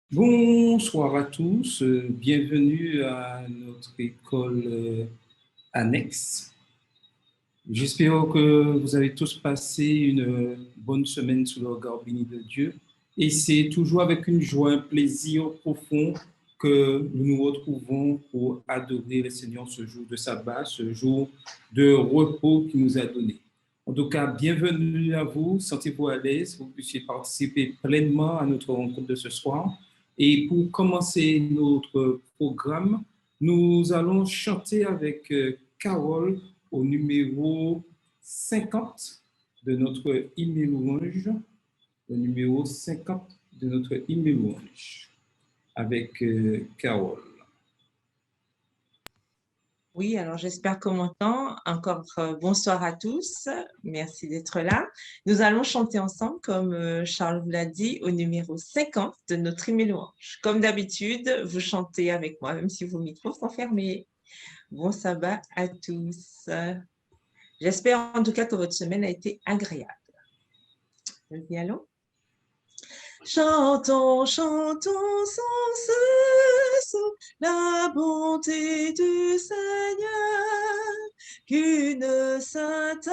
Bonsoir à tous, bienvenue à notre école annexe. J'espère que vous avez tous passé une bonne semaine sous le regard béni de Dieu. Et c'est toujours avec une joie, un plaisir profond que nous nous retrouvons pour adorer le Seigneur ce jour de sabbat, ce jour de repos qu'il nous a donné. En tout cas, bienvenue à vous, sentez-vous à l'aise, vous puissiez participer pleinement à notre rencontre de ce soir. Et pour commencer notre programme, nous allons chanter avec Carole au numéro 50 de notre hymne louange, le numéro 50 de notre hymne louange, avec Carole. Oui, alors j'espère qu'on m'entend. Encore bonsoir à tous. Merci d'être là. Nous allons chanter ensemble, comme Charles vous l'a dit, au numéro 50 de notre hymne louange. Comme d'habitude, vous chantez avec moi, même si vos micros sont fermés. Bon sabbat à tous. J'espère en tout cas que votre semaine a été agréable. Nous y allons. Chantons, chantons sans cesse la bonté du Seigneur, qu'une sainte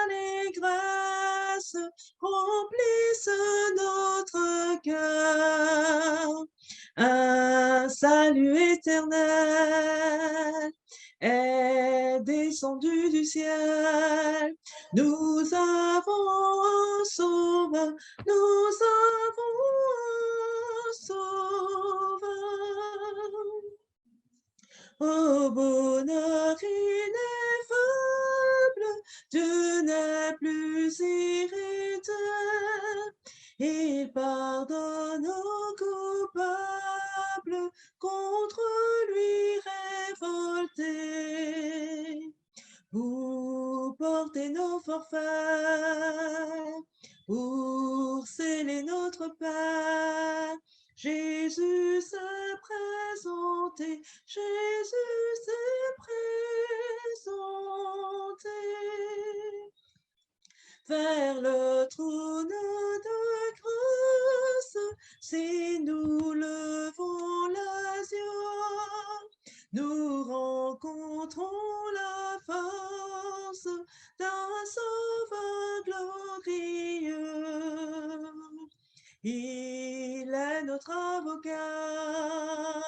allégresse remplisse notre cœur. Un salut éternel est descendu du ciel. Nous avons un sauveur, nous avons un sauveur. Au bonheur ineffable, Dieu n'est plus irrité. Il pardonne aux coupables, contre lui révoltés. Vous portez nos forfaits, pour sceller notre paix. Jésus s'est présenté, Jésus s'est présenté. Vers le trône de grâce, si nous levons les yeux, nous rencontrons la face d'un sauveur glorieux. Il est notre avocat,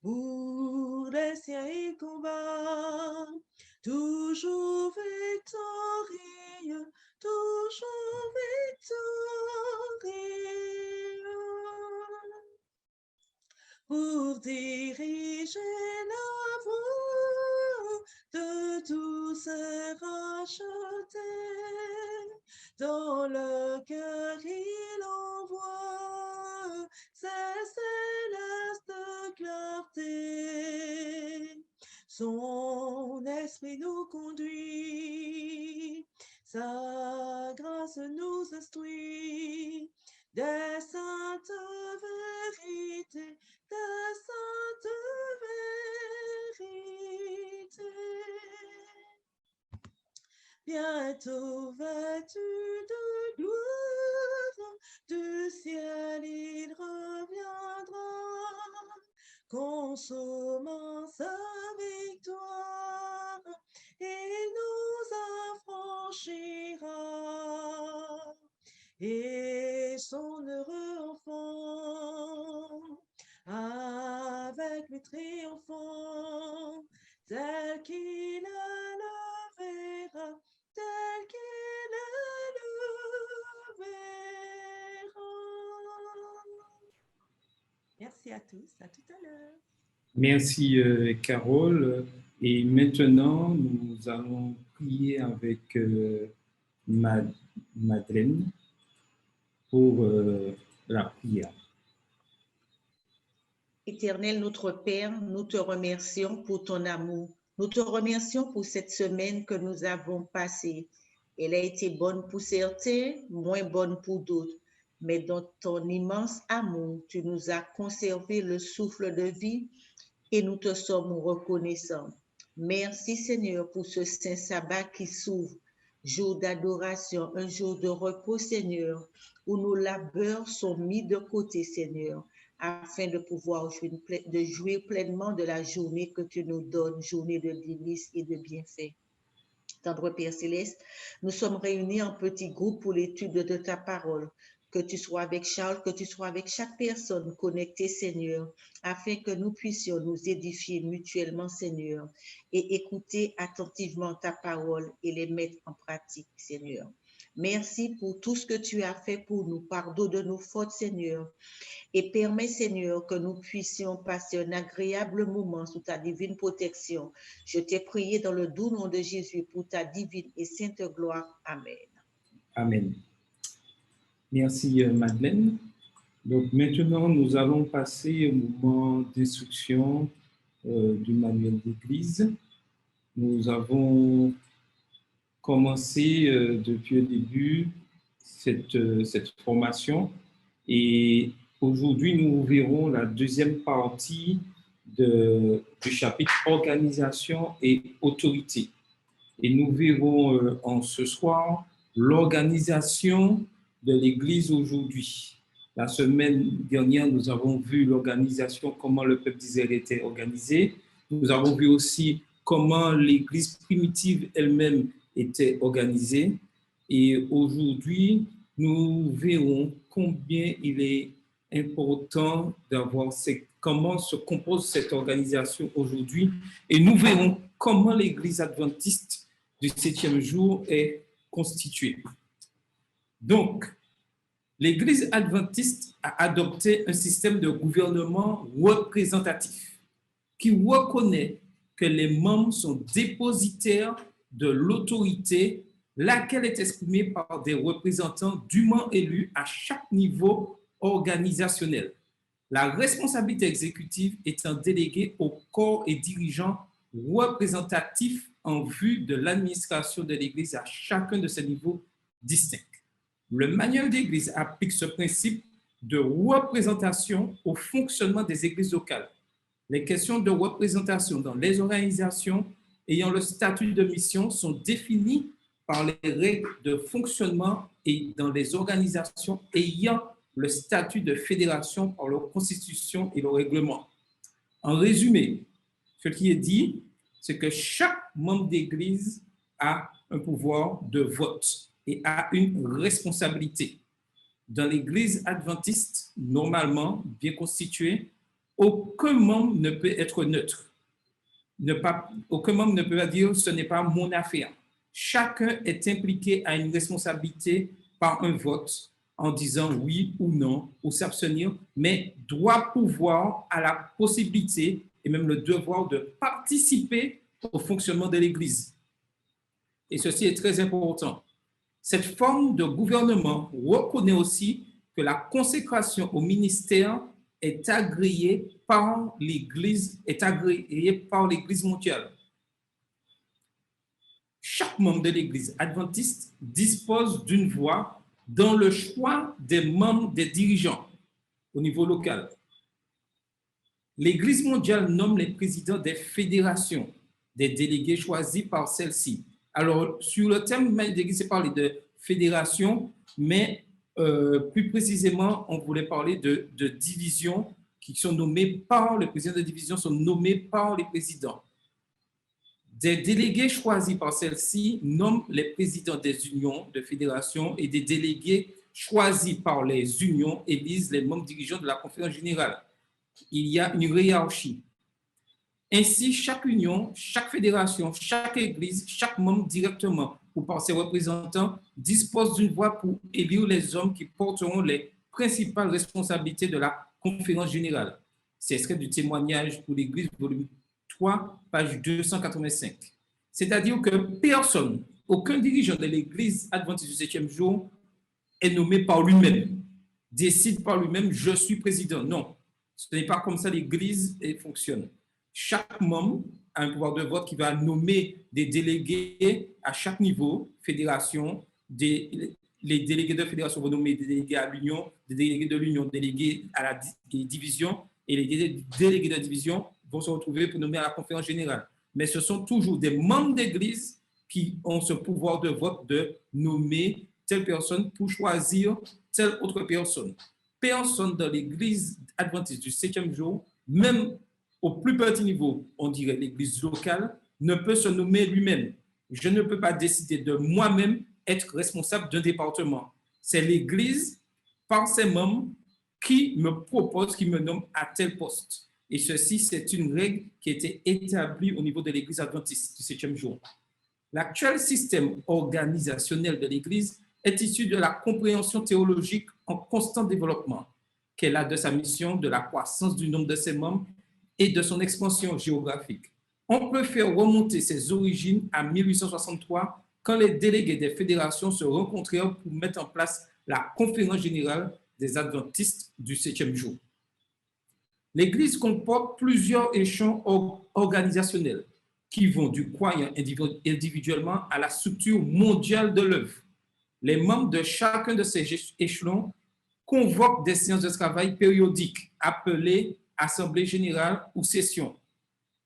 pour les siens il combat, toujours victorieux, toujours victorieux. Pour diriger la voie de tous ces rachetés, dans le cœur il envoie ses célestes clartés. Son esprit nous conduit, sa grâce nous instruit, des saintes vérités, des saintes vérités. Bientôt vêtu de gloire, du ciel il reviendra, consommant sa victoire, il nous affranchira. Et son heureux enfant, avec lui triomphant, tel qu'il est le verra, tel qu'il est le verra. Merci à tous, à tout à l'heure. Merci Carole. Et maintenant, nous allons prier avec Madeleine pour la prière. Éternel notre Père, nous te remercions pour ton amour. Nous te remercions pour cette semaine que nous avons passée. Elle a été bonne pour certains, moins bonne pour d'autres. Mais dans ton immense amour, tu nous as conservé le souffle de vie et nous te sommes reconnaissants. Merci Seigneur pour ce saint sabbat qui s'ouvre, jour d'adoration, un jour de repos Seigneur, où nos labeurs sont mis de côté Seigneur. afin de pouvoir jouir pleinement de la journée que tu nous donnes, journée de délices et de bienfaits. Tendre Père Céleste, nous sommes réunis en petits groupes pour l'étude de ta parole. Que tu sois avec Charles, que tu sois avec chaque personne connectée, Seigneur, afin que nous puissions nous édifier mutuellement, Seigneur, et écouter attentivement ta parole et les mettre en pratique, Seigneur. Merci pour tout ce que tu as fait pour nous. Pardonne de nos fautes, Seigneur, et permets, Seigneur, que nous puissions passer un agréable moment sous ta divine protection. Je t'ai prié dans le doux nom de Jésus pour ta divine et sainte gloire. Amen. Amen. Merci Madeleine. Donc maintenant, nous allons passer au moment d'instruction du manuel d'église. Nous avons commencé depuis le début cette formation et aujourd'hui, nous verrons la deuxième partie du chapitre organisation et autorité. Et nous verrons en ce soir l'organisation de l'Église aujourd'hui. La semaine dernière, nous avons vu l'organisation, comment le peuple d'Israël était organisé. Nous avons vu aussi comment l'Église primitive elle-même était organisée. Et aujourd'hui, nous verrons combien il est important d'avoir comment se compose cette organisation aujourd'hui. Et nous verrons comment l'Église adventiste du 7e jour est constituée. Donc, l'Église adventiste a adopté un système de gouvernement représentatif qui reconnaît que les membres sont dépositaires de l'autorité, laquelle est exprimée par des représentants dûment élus à chaque niveau organisationnel. La responsabilité exécutive étant déléguée au corps et dirigeants représentatifs en vue de l'administration de l'Église à chacun de ces niveaux distincts. Le manuel d'Église applique ce principe de représentation au fonctionnement des églises locales. Les questions de représentation dans les organisations ayant le statut de mission sont définies par les règles de fonctionnement et dans les organisations ayant le statut de fédération par leur constitution et leur règlement. En résumé, ce qui est dit, c'est que chaque membre d'Église a un pouvoir de vote et a une responsabilité. Dans l'Église adventiste, normalement bien constituée, aucun membre ne peut être neutre. Aucun membre ne peut pas dire « ce n'est pas mon affaire ». Chacun est impliqué à une responsabilité par un vote en disant oui ou non, ou s'abstenir, mais doit pouvoir, à la possibilité et même le devoir de participer au fonctionnement de l'Église. Et ceci est très important. Cette forme de gouvernement reconnaît aussi que la consécration au ministère est agréée par l'Église mondiale. Chaque membre de l'Église adventiste dispose d'une voix dans le choix des membres des dirigeants au niveau local. L'Église mondiale nomme les présidents des fédérations, des délégués choisis par celle-ci. Alors, sur le thème de l'Église, c'est parler de fédération, mais plus précisément, on voulait parler de divisions qui sont nommées par le président de division, sont nommés par les présidents. Des délégués choisis par celle-ci nomment les présidents des unions de fédération et des délégués choisis par les unions élisent les membres dirigeants de la conférence générale. Il y a une hiérarchie. Ainsi, chaque union, chaque fédération, chaque église, chaque membre directement ou par ses représentants dispose d'une voix pour élire les hommes qui porteront les principales responsabilités de la conférence générale. C'est extrait du témoignage pour l'Église, volume 3, page 285. C'est-à-dire que personne, aucun dirigeant de l'Église adventiste du 7e jour est nommé par lui-même, décide par lui-même, je suis président. Non, ce n'est pas comme ça l'Église fonctionne. Chaque membre a un pouvoir de vote qui va nommer des délégués à chaque niveau, fédération, les délégués de fédération vont nommer des délégués à l'union, des délégués de l'union, délégués à la division, et les délégués de division vont se retrouver pour nommer à la conférence générale. Mais ce sont toujours des membres d'église qui ont ce pouvoir de vote de nommer telle personne pour choisir telle autre personne. personne dans l'Église adventiste du 7e jour, même au plus petit niveau, on dirait l'Église locale, ne peut se nommer lui-même. Je ne peux pas décider de moi-même être responsable d'un département. C'est l'Église, par ses membres, qui me propose, qui me nomme à tel poste. Et ceci, c'est une règle qui a été établie au niveau de l'Église adventiste du 7e jour. L'actuel système organisationnel de l'Église est issu de la compréhension théologique en constant développement, qu'elle a de sa mission, de la croissance du nombre de ses membres et de son expansion géographique. On peut faire remonter ses origines à 1863, quand les délégués des fédérations se rencontrèrent pour mettre en place la conférence générale des adventistes du 7e jour. L'Église comporte plusieurs échelons organisationnels qui vont du croyant individuellement à la structure mondiale de l'œuvre. Les membres de chacun de ces échelons convoquent des séances de travail périodiques appelées assemblée générale ou sessions.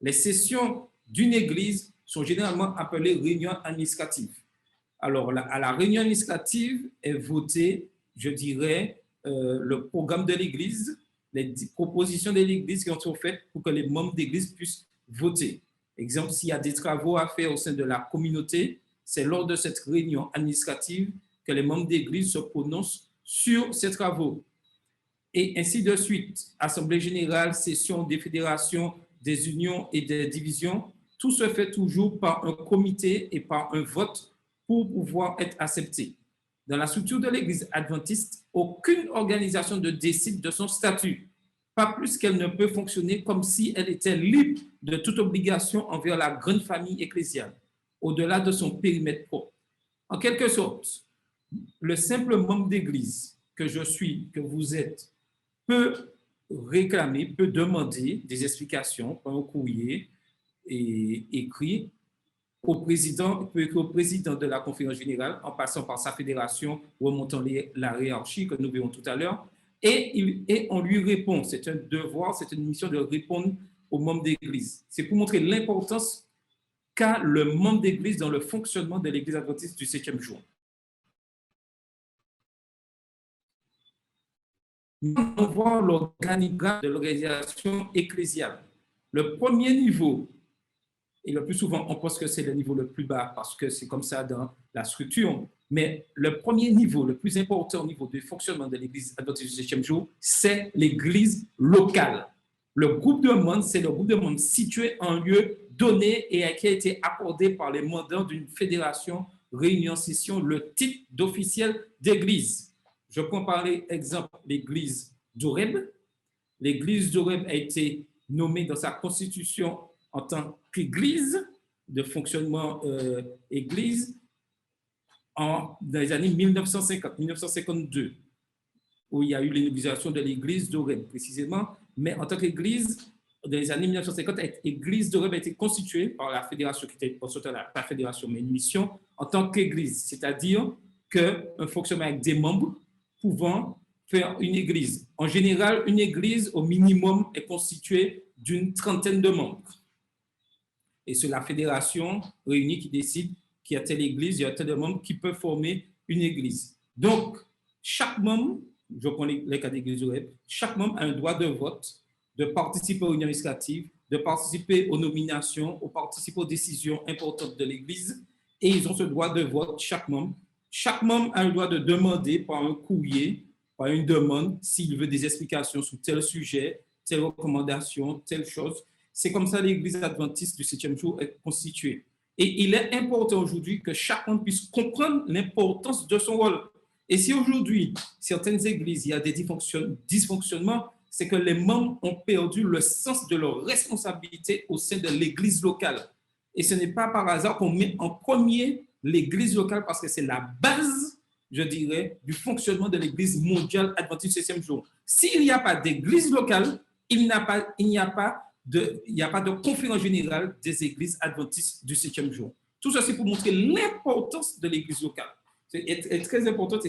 Les sessions d'une église sont généralement appelées réunions administratives. Alors, à la réunion administrative est voté, je dirais, le programme de l'église, les propositions de l'église qui ont été faites pour que les membres d'église puissent voter. Exemple, s'il y a des travaux à faire au sein de la communauté, c'est lors de cette réunion administrative que les membres d'église se prononcent sur ces travaux. Et ainsi de suite, assemblée générale, session des fédérations, des unions et des divisions, tout se fait toujours par un comité et par un vote pour pouvoir être accepté. Dans la structure de l'Église adventiste, aucune organisation ne décide de son statut, pas plus qu'elle ne peut fonctionner comme si elle était libre de toute obligation envers la grande famille ecclésiale, au-delà de son périmètre propre. En quelque sorte, le simple membre d'Église que je suis, que vous êtes, peut réclamer, peut demander des explications par un courrier écrit au président, peut écrire au président de la conférence générale en passant par sa fédération, remontant la hiérarchie que nous verrons tout à l'heure, et on lui répond. C'est un devoir, c'est une mission de répondre aux membres d'Église. C'est pour montrer l'importance qu'a le membre d'Église dans le fonctionnement de l'Église adventiste du 7e jour. On voit l'organigramme de l'organisation ecclésiale. Le premier niveau, et le plus souvent on pense que c'est le niveau le plus bas parce que c'est comme ça dans la structure, mais le premier niveau, le plus important au niveau du fonctionnement de l'Église adventiste du 7e jour, c'est l'Église locale. Le groupe de monde, c'est le groupe de monde situé en lieu donné et qui a été accordé par les mandants d'une fédération, réunion, session, le titre d'officiel d'église. Je prends par exemple l'église d'Oreb. L'église d'Oreb a été nommée dans sa constitution en tant qu'église, de fonctionnement église, dans les années 1950-1952, où il y a eu l'église de l'église d'Oreb précisément, mais en tant qu'église, dans les années 1950, l'église d'Oreb a été constituée par la fédération, qui était pas fédération, mais une mission, en tant qu'église, c'est-à-dire qu'un fonctionnement avec des membres pouvant faire une église. En général, une église, au minimum, est constituée d'une trentaine de membres. Et c'est la fédération réunie qui décide qu'il y a telle église, il y a tel de membres qui peuvent former une église. Donc, chaque membre, je prends les cas d'église web, chaque membre a un droit de vote, de participer aux réunions administratives, de participer aux nominations, de participer aux décisions importantes de l'église, et ils ont ce droit de vote, chaque membre. Chaque membre a le droit de demander par un courrier, par une demande, s'il veut des explications sur tel sujet, telle recommandation, telle chose. C'est comme ça que l'Église adventiste du 7e jour est constituée. Et il est important aujourd'hui que chacun puisse comprendre l'importance de son rôle. Et si aujourd'hui, certaines églises, il y a des dysfonctionnements, c'est que les membres ont perdu le sens de leur responsabilité au sein de l'église locale. Et ce n'est pas par hasard qu'on met en premier l'église locale parce que c'est la base, je dirais, du fonctionnement de l'église mondiale adventiste du 7e jour. S'il n'y a pas d'église locale, il n'y a pas de conférence générale des églises adventistes du 7e jour. Tout ça, c'est pour montrer l'importance de l'église locale. C'est très important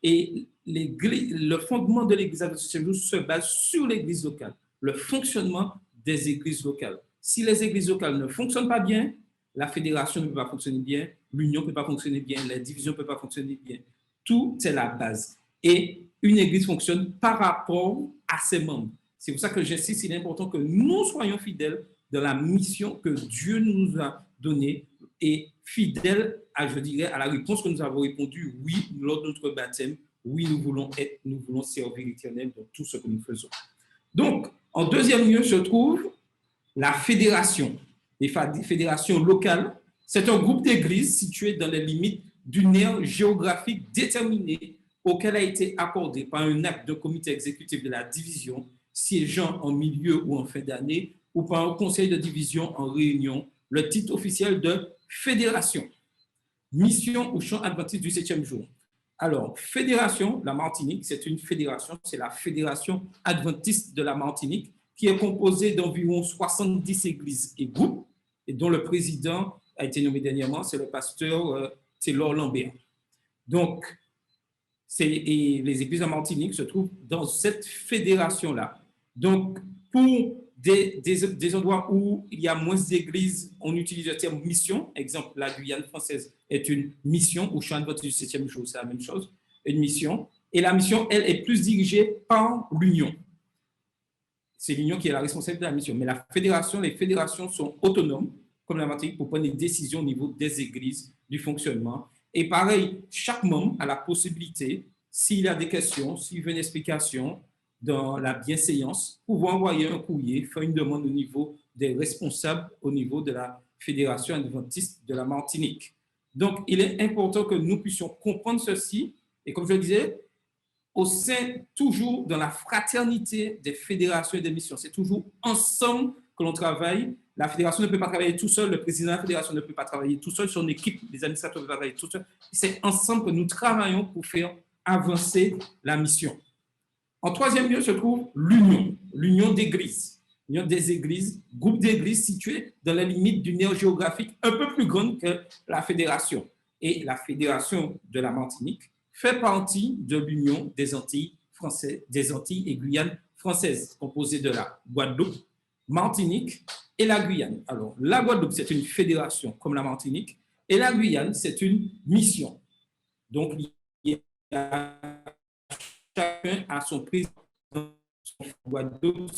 et le fondement de l'église adventiste du 7e jour se base sur l'église locale, le fonctionnement des églises locales. Si les églises locales ne fonctionnent pas bien, la fédération ne peut pas fonctionner bien, l'union ne peut pas fonctionner bien, la division ne peut pas fonctionner bien. Tout est la base. Et une église fonctionne par rapport à ses membres. C'est pour ça que j'insiste, il est important que nous soyons fidèles dans la mission que Dieu nous a donnée et fidèles à, je dirais, à la réponse que nous avons répondu, oui, lors de notre baptême, oui, nous voulons servir l'Éternel dans tout ce que nous faisons. Donc, en deuxième lieu se trouve la fédération, les fédérations locales. C'est un groupe d'églises situé dans les limites d'une aire géographique déterminée auquel a été accordé par un acte d'un comité exécutif de la division siégeant en milieu ou en fin d'année ou par un conseil de division en réunion, le titre officiel de fédération. Mission ou champ adventiste du 7e jour. Alors, fédération, la Martinique, c'est une fédération, c'est la fédération adventiste de la Martinique qui est composée d'environ 70 églises et groupes et dont le président a été nommé dernièrement, c'est le pasteur Taylor Lambert. Donc, et les églises de Martinique se trouvent dans cette fédération-là. Donc, pour des endroits où il y a moins d'églises, on utilise le terme mission. Exemple, la Guyane française est une mission, ou champ adventiste du 7e jour, c'est la même chose, une mission. Et la mission, elle, est plus dirigée par l'Union. C'est l'Union qui est la responsable de la mission. Mais la fédération, les fédérations sont autonomes, comme la Martinique, pour prendre des décisions au niveau des églises, du fonctionnement. Et pareil, chaque membre a la possibilité, s'il a des questions, s'il veut une explication dans la bienséance, pouvoir envoyer un courrier, faire une demande au niveau des responsables, au niveau de la Fédération adventiste de la Martinique. Donc, il est important que nous puissions comprendre ceci. Et comme je le disais, au sein, toujours dans la fraternité des fédérations et des missions, c'est toujours ensemble que l'on travaille. La fédération ne peut pas travailler tout seul, le président de la fédération ne peut pas travailler tout seul, son équipe, les administrateurs ne peuvent pas travailler tout seul. C'est ensemble que nous travaillons pour faire avancer la mission. En troisième lieu se trouve l'union, l'union d'églises. L'union des églises, groupe d'églises situés dans la limite d'une aire géographique un peu plus grande que la fédération. Et la fédération de la Martinique fait partie de l'union des Antilles françaises, des Antilles et Guyane françaises, composée de la Guadeloupe, Martinique et la Guyane. Alors, la Guadeloupe, c'est une fédération comme la Martinique, et la Guyane, c'est une mission. Donc, il y a chacun a son président. Guadeloupe,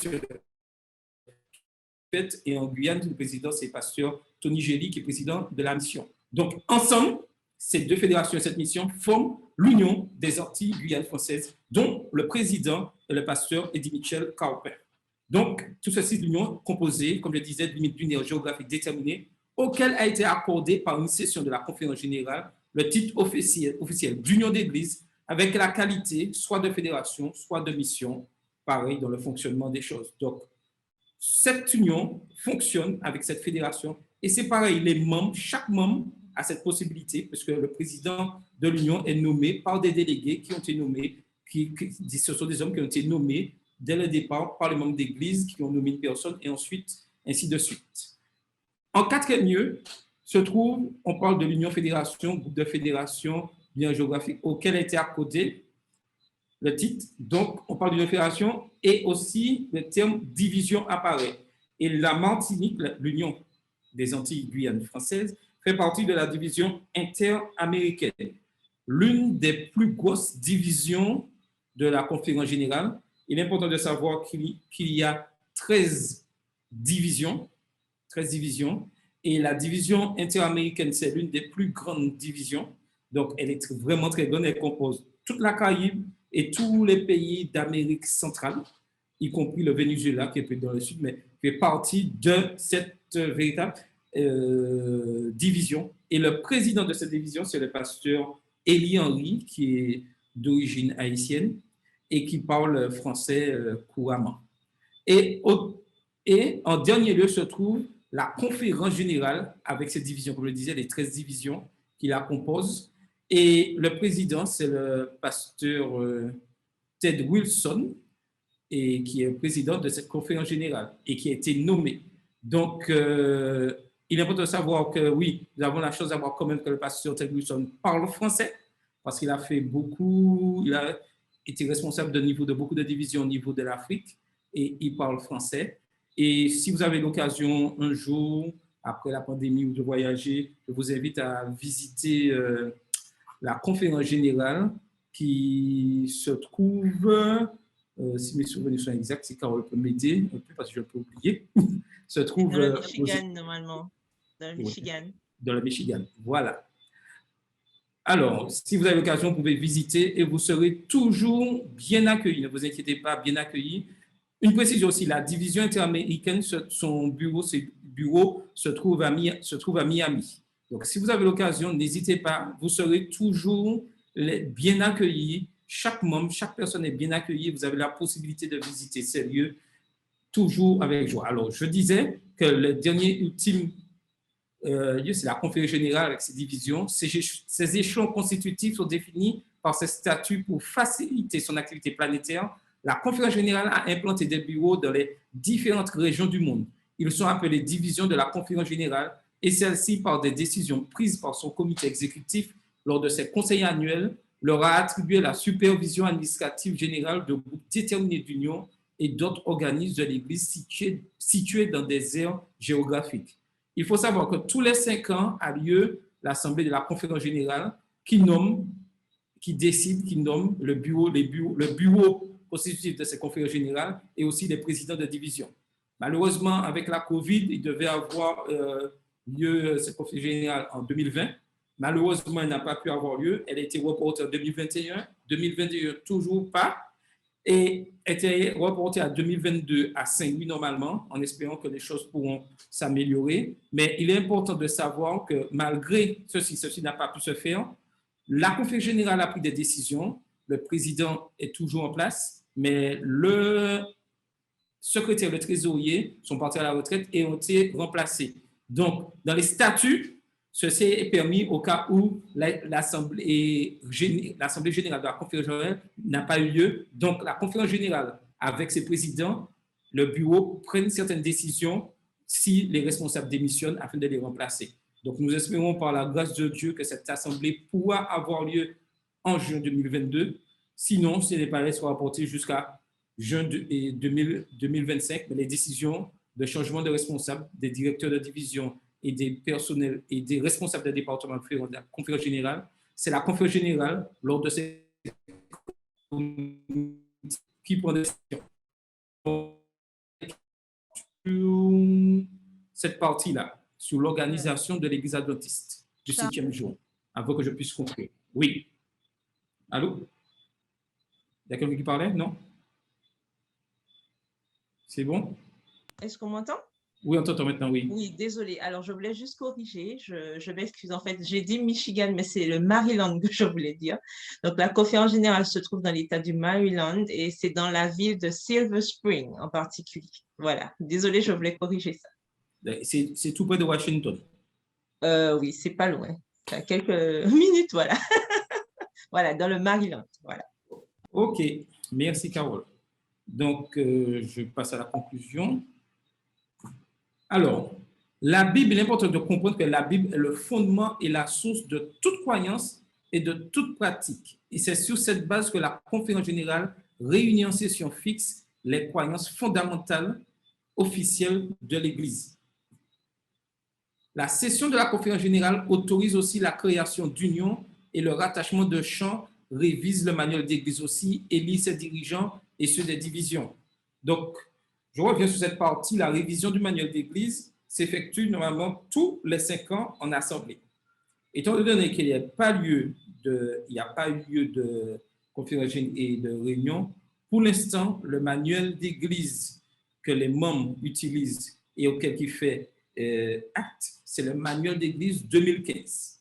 et en Guyane, le président, c'est pasteur Tony Gély, qui est président de la mission. Donc, ensemble, ces deux fédérations et cette mission forment l'Union des Antilles Guyane françaises, dont le président est le pasteur Eddie Michel Carper. Donc, tout ceci, l'Union composée, comme je disais, d'une aire géographique déterminée, auquel a été accordé par une session de la conférence générale le titre officiel d'Union d'église, avec la qualité soit de fédération, soit de mission, pareil dans le fonctionnement des choses. Donc, cette union fonctionne avec cette fédération et c'est pareil, les membres, chaque membre a cette possibilité parce que le président de l'union est nommé par des délégués qui ont été nommés, ce sont des hommes qui ont été nommés dès le départ par les membres d'église qui ont nommé une personne et ensuite, ainsi de suite. En quatrième lieu, se trouve, on parle de l'union fédération, groupe de fédération, bien géographique, auquel a été accordé le titre. Donc, on parle d'une fédération et aussi le terme division apparaît. Et la Martinique, l'Union des Antilles Guyane françaises, fait partie de la division interaméricaine, l'une des plus grosses divisions de la conférence générale. Il est important de savoir qu'il y a 13 divisions, et la division interaméricaine, c'est l'une des plus grandes divisions. Donc, elle est vraiment très grande. Elle compose toute la Caraïbe et tous les pays d'Amérique centrale, y compris le Venezuela, qui est plus dans le sud, mais fait partie de cette véritable division. Et le président de cette division, c'est le pasteur Élie Henry, qui est d'origine haïtienne et qui parle français couramment. Et en dernier lieu se trouve la conférence générale avec cette division, comme je le disais, les 13 divisions qui la composent. Et le président, c'est le pasteur Ted Wilson, et qui est président de cette conférence générale et qui a été nommé. Donc, il est important de savoir que, oui, nous avons la chance d'avoir quand même que le pasteur Ted Wilson parle français, parce qu'il a fait beaucoup, il a été responsable de beaucoup de divisions au niveau de l'Afrique, et il parle français. Et si vous avez l'occasion un jour, après la pandémie, ou de voyager, je vous invite à visiter la conférence générale qui se trouve, si mes souvenirs sont exacts, si Carole peut m'aider, parce que je peux oublier, se trouve dans le Michigan, normalement. Dans le Michigan. Dans le Michigan, voilà. Alors, si vous avez l'occasion, vous pouvez visiter et vous serez toujours bien accueillis. Ne vous inquiétez pas, bien accueillis. Une précision aussi, la division interaméricaine, son bureau se trouve à Miami. Donc, si vous avez l'occasion, n'hésitez pas, vous serez toujours bien accueillis. Chaque membre, chaque personne est bien accueillie. Vous avez la possibilité de visiter ces lieux toujours avec joie. Alors, je disais que le dernier ultime lieu, c'est la conférence générale avec ses divisions. Ces échelons constitutifs sont définis par ses statuts pour faciliter son activité planétaire. La conférence générale a implanté des bureaux dans les différentes régions du monde. Ils sont appelés divisions de la conférence générale et celle-ci, par des décisions prises par son comité exécutif lors de ses conseils annuels, leur a attribué la supervision administrative générale de groupes déterminés d'union et d'autres organismes de l'Église situés dans des aires géographiques. Il faut savoir que tous les 5 ans a lieu l'Assemblée de la conférence générale qui nomme le bureau constitutif de ces conférences générales et aussi les présidents de division. Malheureusement, avec la COVID, il devait avoir lieu cette conférence générale en 2020. Malheureusement, elle n'a pas pu avoir lieu. Elle a été reportée en 2021. 2021, toujours pas. Et était reportée à 2022 à Saint-Louis normalement, en espérant que les choses pourront s'améliorer. Mais il est important de savoir que malgré ceci n'a pas pu se faire. La conférence générale a pris des décisions. Le président est toujours en place, mais le secrétaire, le trésorier sont partis à la retraite et ont été remplacés. Donc, dans les statuts, ceci est permis au cas où l'Assemblée générale de la conférence générale n'a pas eu lieu. Donc, la conférence générale, avec ses présidents, le bureau prennent certaines décisions si les responsables démissionnent afin de les remplacer. Donc, nous espérons par la grâce de Dieu que cette assemblée pourra avoir lieu en juin 2022. Sinon, si elle n'est pas là, elle sera reportée jusqu'à juin 2025. Mais les décisions de changement de responsables, des directeurs de division et des personnels et des responsables des départements de la conférence générale, c'est la conférence générale, lors de ces qui prend des décisions. Cette partie-là, sur l'organisation de l'Église adventiste du 7e jour, avant que je puisse conclure. Oui. Allô? Il y a quelqu'un qui parlait? Non? C'est bon? Est-ce qu'on m'entend? Oui, on t'entend maintenant, oui. Oui, désolé. Alors, je voulais juste corriger. Je m'excuse. En fait, j'ai dit Michigan, mais c'est le Maryland que je voulais dire. Donc, la conférence générale se trouve dans l'État du Maryland et c'est dans la ville de Silver Spring en particulier. Voilà. Désolé, je voulais corriger ça. C'est tout près de Washington. Oui, c'est pas loin. À quelques minutes, voilà. Voilà, dans le Maryland. Voilà. OK. Merci, Carole. Donc, je passe à la conclusion. Alors, la Bible, il est important de comprendre que la Bible est le fondement et la source de toute croyance et de toute pratique. Et c'est sur cette base que la conférence générale réunit en session fixe les croyances fondamentales officielles de l'Église. La session de la conférence générale autorise aussi la création d'unions et le rattachement de champs révise le manuel d'Église aussi, élit ses dirigeants et ceux des divisions. Donc, je reviens sur cette partie. La révision du manuel d'Église s'effectue normalement tous les 5 ans en assemblée. Étant donné qu'il n'y a pas eu lieu de conférence et de réunion, pour l'instant, le manuel d'Église que les membres utilisent et auquel il fait acte, c'est le manuel d'Église 2015.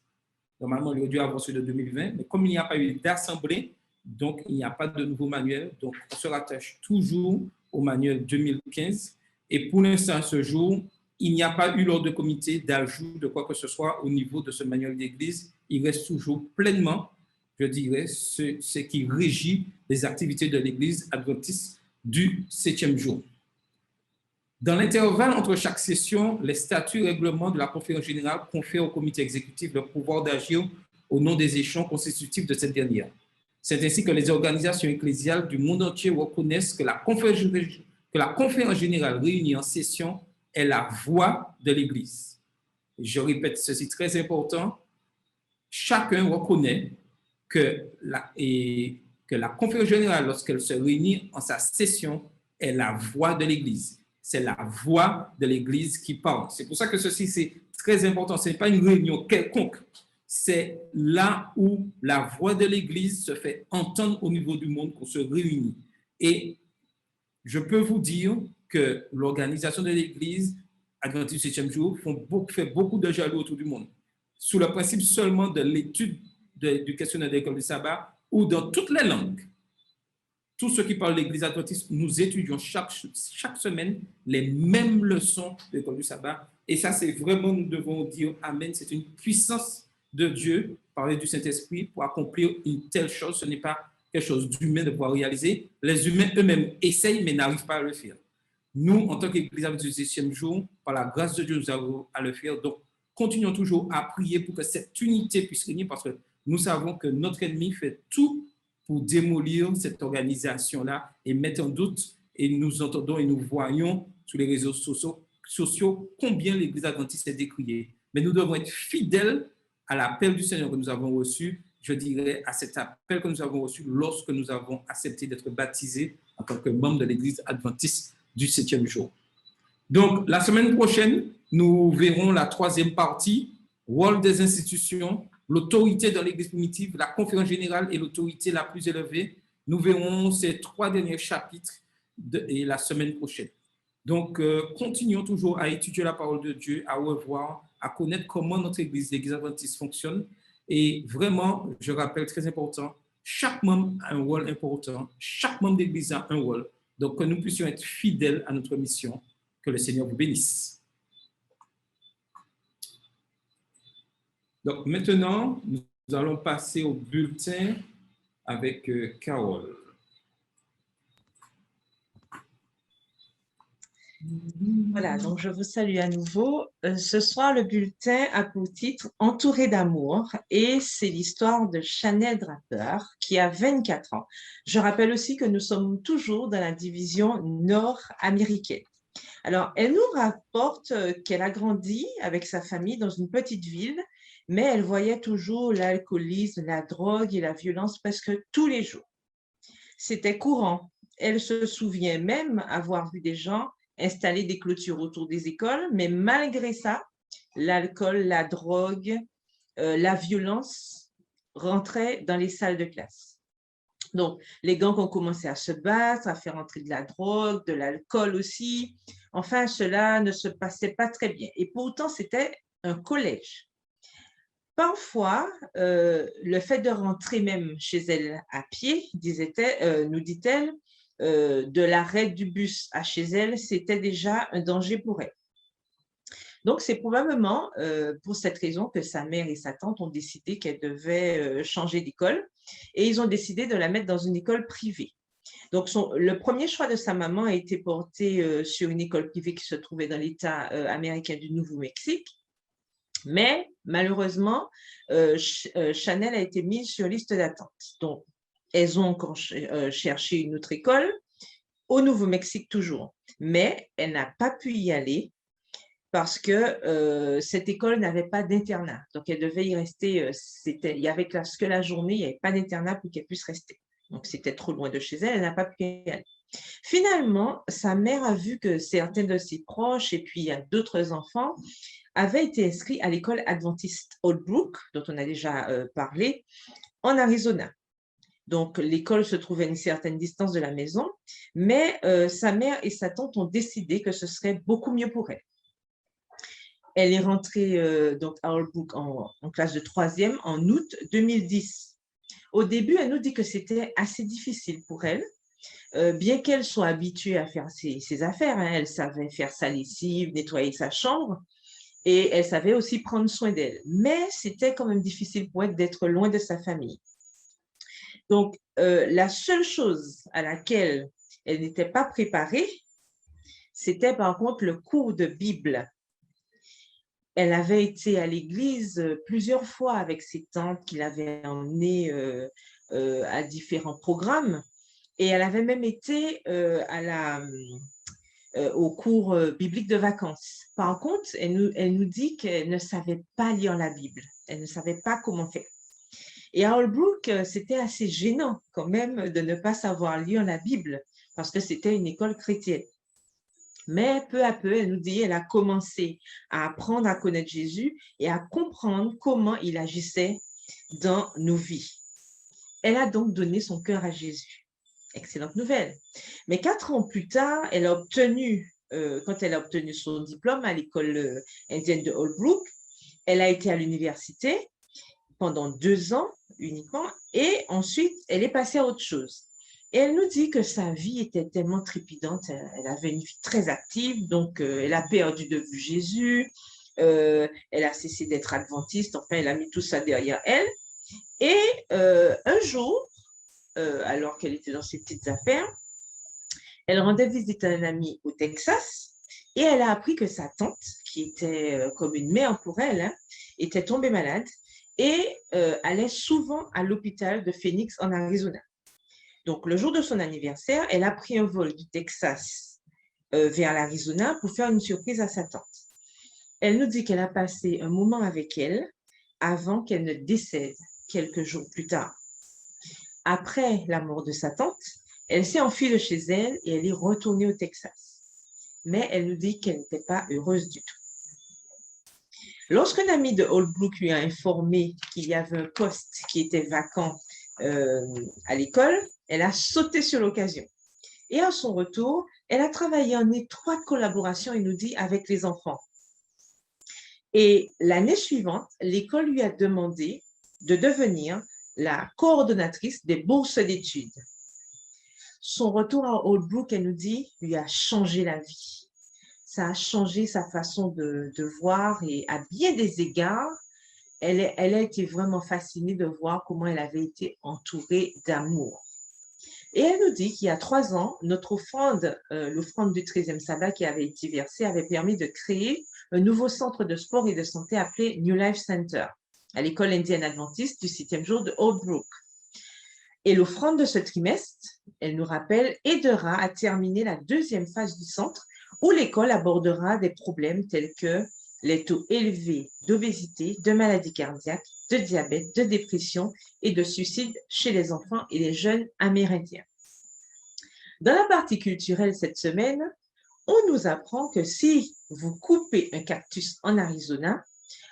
Normalement, il aurait dû avoir celui de 2020, mais comme il n'y a pas eu d'assemblée, donc il n'y a pas de nouveau manuel. Donc, on se rattache toujours au manuel 2015. Et pour l'instant, à ce jour, il n'y a pas eu lors de comité d'ajout de quoi que ce soit au niveau de ce manuel d'Église. Il reste toujours pleinement, je dirais, ce qui régit les activités de l'Église adventiste du 7e jour. Dans l'intervalle entre chaque session, les statuts et règlements de la conférence générale confèrent au comité exécutif le pouvoir d'agir au nom des échelons constitutifs de cette dernière. C'est ainsi que les organisations ecclésiales du monde entier reconnaissent que la conférence générale réunie en session est la voix de l'Église. Je répète ceci très important. Chacun reconnaît que la conférence générale, lorsqu'elle se réunit en sa session, est la voix de l'Église. C'est la voix de l'Église qui parle. C'est pour ça que ceci, c'est très important. Ce n'est pas une réunion quelconque. C'est là où la voix de l'Église se fait entendre au niveau du monde, qu'on se réunit. Et je peux vous dire que l'organisation de l'Église adventiste du 7e jour fait beaucoup de jaloux autour du monde. Sous le principe seulement de l'étude du questionnaire de l'école du sabbat ou dans toutes les langues. Tous ceux qui parlent de l'Église adventiste, nous étudions chaque semaine les mêmes leçons de l'école du sabbat. Et ça, c'est vraiment, nous devons dire Amen. C'est une puissance de Dieu, parler du Saint-Esprit, pour accomplir une telle chose. Ce n'est pas quelque chose d'humain de pouvoir réaliser. Les humains eux-mêmes essayent, mais n'arrivent pas à le faire. Nous, en tant qu'Église adventiste du 10e jour, par la grâce de Dieu, nous avons à le faire. Donc, continuons toujours à prier pour que cette unité puisse régner, parce que nous savons que notre ennemi fait tout pour démolir cette organisation-là et mettre en doute, et nous entendons et nous voyons sur les réseaux sociaux combien l'Église adventiste est décriée. Mais nous devons être fidèles à l'appel du Seigneur que nous avons reçu, je dirais à cet appel que nous avons reçu lorsque nous avons accepté d'être baptisés en tant que membres de l'Église adventiste du 7e jour. Donc, la semaine prochaine, nous verrons la 3e partie, rôle des institutions, l'autorité dans l'Église primitive, la conférence générale et l'autorité la plus élevée. Nous verrons ces 3 derniers chapitres et la semaine prochaine. Donc, continuons toujours à étudier la parole de Dieu, à revoir, à connaître comment notre Église, l'Église adventiste, fonctionne. Et vraiment, je rappelle, très important, chaque membre a un rôle important, chaque membre d'Église a un rôle. Donc, que nous puissions être fidèles à notre mission. Que le Seigneur vous bénisse. Donc, maintenant, nous allons passer au bulletin avec Carole. Voilà, donc je vous salue à nouveau. Ce soir, le bulletin a pour titre « Entouré d'amour » et c'est l'histoire de Chanel Draper qui a 24 ans. Je rappelle aussi que nous sommes toujours dans la division nord-américaine. Alors, elle nous rapporte qu'elle a grandi avec sa famille dans une petite ville, mais elle voyait toujours l'alcoolisme, la drogue et la violence presque tous les jours. C'était courant. Elle se souvient même avoir vu des gens installer des clôtures autour des écoles, mais malgré ça, l'alcool, la drogue, la violence rentraient dans les salles de classe. Donc, les gangs ont commencé à se battre, à faire entrer de la drogue, de l'alcool aussi. Enfin, cela ne se passait pas très bien. Et pourtant, c'était un collège. Parfois, le fait de rentrer même chez elle à pied, nous dit-elle, de l'arrêt du bus à chez elle, c'était déjà un danger pour elle. Donc, c'est probablement pour cette raison que sa mère et sa tante ont décidé qu'elle devait changer d'école et ils ont décidé de la mettre dans une école privée. Donc, le premier choix de sa maman a été porté sur une école privée qui se trouvait dans l'État américain du Nouveau-Mexique. Mais malheureusement, Chanel a été mise sur liste d'attente. Donc, elles ont encore cherché une autre école, au Nouveau-Mexique toujours. Mais elle n'a pas pu y aller parce que cette école n'avait pas d'internat. Donc, elle devait y rester. Il y avait que la journée, il n'y avait pas d'internat pour qu'elle puisse rester. Donc, c'était trop loin de chez elle, elle n'a pas pu y aller. Finalement, sa mère a vu que certains de ses proches et puis il y a d'autres enfants avaient été inscrits à l'école adventiste Old Brook, dont on a déjà parlé, en Arizona. Donc, l'école se trouvait à une certaine distance de la maison, mais sa mère et sa tante ont décidé que ce serait beaucoup mieux pour elle. Elle est rentrée donc à Old Brook en classe de 3e en août 2010. Au début, elle nous dit que c'était assez difficile pour elle, bien qu'elle soit habituée à faire ses affaires. Hein, elle savait faire sa lessive, nettoyer sa chambre, et elle savait aussi prendre soin d'elle. Mais c'était quand même difficile pour elle d'être loin de sa famille. Donc, la seule chose à laquelle elle n'était pas préparée, c'était par contre le cours de Bible. Elle avait été à l'église plusieurs fois avec ses tantes qui l'avaient emmenée à différents programmes. Et elle avait même été au cours biblique de vacances. Par contre, elle nous dit qu'elle ne savait pas lire la Bible. Elle ne savait pas comment faire. Et à Holbrook, c'était assez gênant quand même de ne pas savoir lire la Bible parce que c'était une école chrétienne. Mais peu à peu, elle nous dit, elle a commencé à apprendre à connaître Jésus et à comprendre comment il agissait dans nos vies. Elle a donc donné son cœur à Jésus. Excellente nouvelle. Mais 4 ans plus tard, quand elle a obtenu son diplôme à l'école indienne de Holbrook, elle a été à l'université pendant 2 ans uniquement et ensuite, elle est passée à autre chose. Et elle nous dit que sa vie était tellement trépidante, elle avait une vie très active, donc elle a perdu de vue Jésus, elle a cessé d'être adventiste, enfin, elle a mis tout ça derrière elle. Et un jour, alors qu'elle était dans ses petites affaires, elle rendait visite à un ami au Texas et elle a appris que sa tante, qui était comme une mère pour elle, hein, était tombée malade et allait souvent à l'hôpital de Phoenix en Arizona. Donc, le jour de son anniversaire, elle a pris un vol du Texas vers l'Arizona pour faire une surprise à sa tante. Elle nous dit qu'elle a passé un moment avec elle avant qu'elle ne décède quelques jours plus tard. Après la mort de sa tante, elle s'est enfuie de chez elle et elle est retournée au Texas. Mais elle nous dit qu'elle n'était pas heureuse du tout. Lorsqu'un ami de Holbrook lui a informé qu'il y avait un poste qui était vacant à l'école, elle a sauté sur l'occasion. Et à son retour, elle a travaillé en étroite collaboration, il nous dit, avec les enfants. Et l'année suivante, l'école lui a demandé de devenir la coordonnatrice des bourses d'études. Son retour à Holbrook, elle nous dit, lui a changé la vie. Ça a changé sa façon de voir et à bien des égards, elle a été vraiment fascinée de voir comment elle avait été entourée d'amour. Et elle nous dit qu'il y a 3 ans, notre offrande, l'offrande du 13e sabbat qui avait été versée, avait permis de créer un nouveau centre de sport et de santé appelé New Life Center à l'école indienne adventiste du 7e jour de Holbrook. Et l'offrande de ce trimestre, elle nous rappelle, aidera à terminer la 2e phase du centre où l'école abordera des problèmes tels que les taux élevés d'obésité, de maladies cardiaques, de diabète, de dépression et de suicide chez les enfants et les jeunes amérindiens. Dans la partie culturelle cette semaine, on nous apprend que si vous coupez un cactus en Arizona,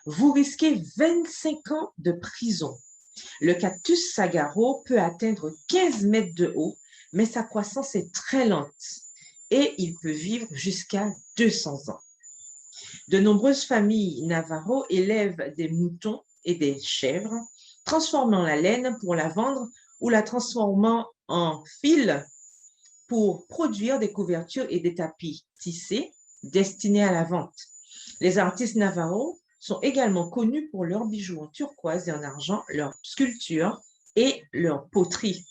vous risquez 25 ans de prison. Le cactus saguaro peut atteindre 15 mètres de haut, mais sa croissance est très lente et il peut vivre jusqu'à 200 ans. De nombreuses familles Navajo élèvent des moutons et des chèvres, transformant la laine pour la vendre ou la transformant en fil pour produire des couvertures et des tapis tissés destinés à la vente. Les artistes Navajo sont également connus pour leurs bijoux en turquoise et en argent, leurs sculptures et leur poterie.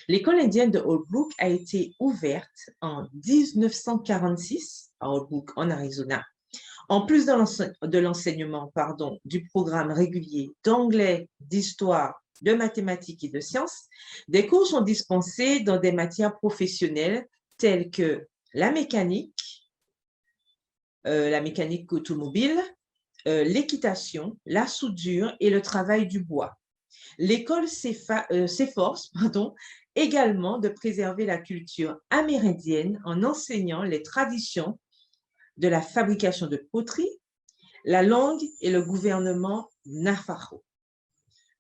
L'école indienne de Holbrook a été ouverte en 1946 à Holbrook, en Arizona. En plus de l'enseignement du programme régulier d'anglais, d'histoire, de mathématiques et de sciences, des cours sont dispensés dans des matières professionnelles telles que la mécanique automobile, l'équitation, la soudure et le travail du bois. L'école s'efforce également de préserver la culture amérindienne en enseignant les traditions de la fabrication de poterie, la langue et le gouvernement Navajo.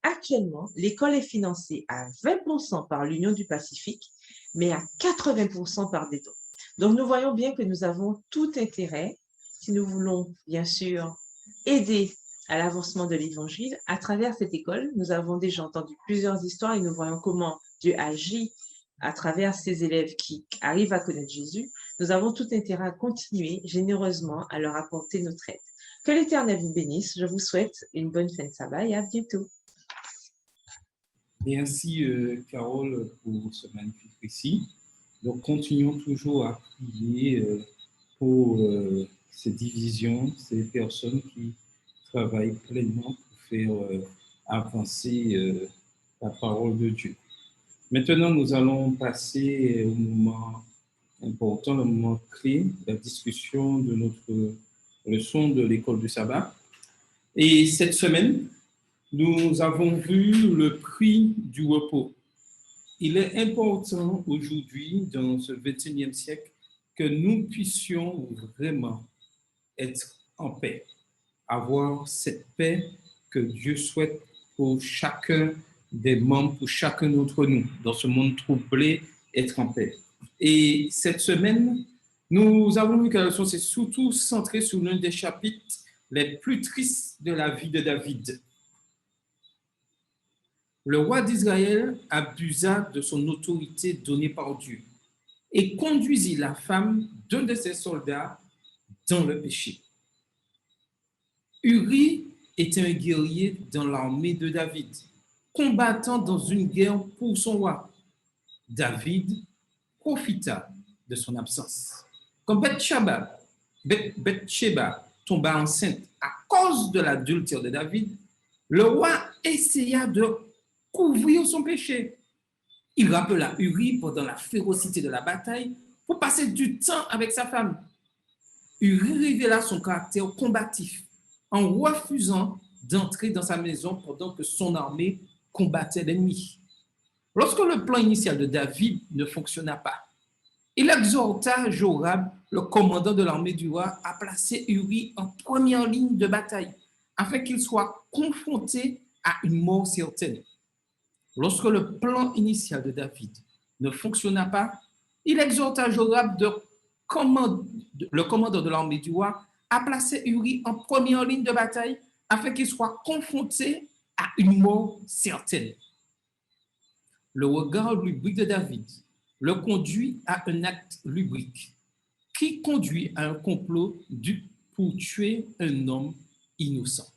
Actuellement, l'école est financée à 20% par l'Union du Pacifique, mais à 80% par des dons. Donc, nous voyons bien que nous avons tout intérêt, si nous voulons bien sûr aider à l'avancement de l'Évangile, à travers cette école. Nous avons déjà entendu plusieurs histoires et nous voyons comment Dieu agit à travers ces élèves qui arrivent à connaître Jésus. Nous avons tout intérêt à continuer généreusement à leur apporter notre aide. Que l'Éternel vous bénisse. Je vous souhaite une bonne fin de sabbat et à bientôt. Merci, Carole, pour ce magnifique récit. Donc, continuons toujours à prier pour ces divisions, ces personnes qui travaillent pleinement pour faire avancer la parole de Dieu. Maintenant, nous allons passer au moment important, le moment clé, la discussion de notre leçon de l'école du sabbat. Et cette semaine, Nous avons vu le prix du repos. Il est important aujourd'hui, dans ce 21e siècle, que nous puissions vraiment être en paix, avoir cette paix que Dieu souhaite pour chacun des membres, pour chacun d'entre nous, dans ce monde troublé, être en paix. Et cette semaine, nous avons vu que la leçon s'est surtout centrée sur l'un des chapitres les plus tristes de la vie de David. Le roi d'Israël abusa de son autorité donnée par Dieu et conduisit la femme d'un de ses soldats dans le péché. Uri était un guerrier dans l'armée de David, combattant dans une guerre pour son roi. David profita de son absence. Quand Bathsheba tomba enceinte à cause de l'adultère de David, le roi essaya de couvrir son péché. Il rappela Uri pendant la férocité de la bataille pour passer du temps avec sa femme. Uri révéla son caractère combatif en refusant d'entrer dans sa maison pendant que son armée combattait l'ennemi. Lorsque le plan initial de David ne fonctionna pas, il exhorta Joab, le commandant de l'armée du roi, à placer Uri en première ligne de bataille afin qu'il soit confronté à une mort certaine. Lorsque le plan initial de David ne fonctionna pas, il exhorta Joab, le commandant de l'armée du roi, à placer Uri en première ligne de bataille afin qu'il soit confronté à une mort certaine. Le regard lubrique de David le conduit à un acte lubrique qui conduit à un complot pour tuer un homme innocent.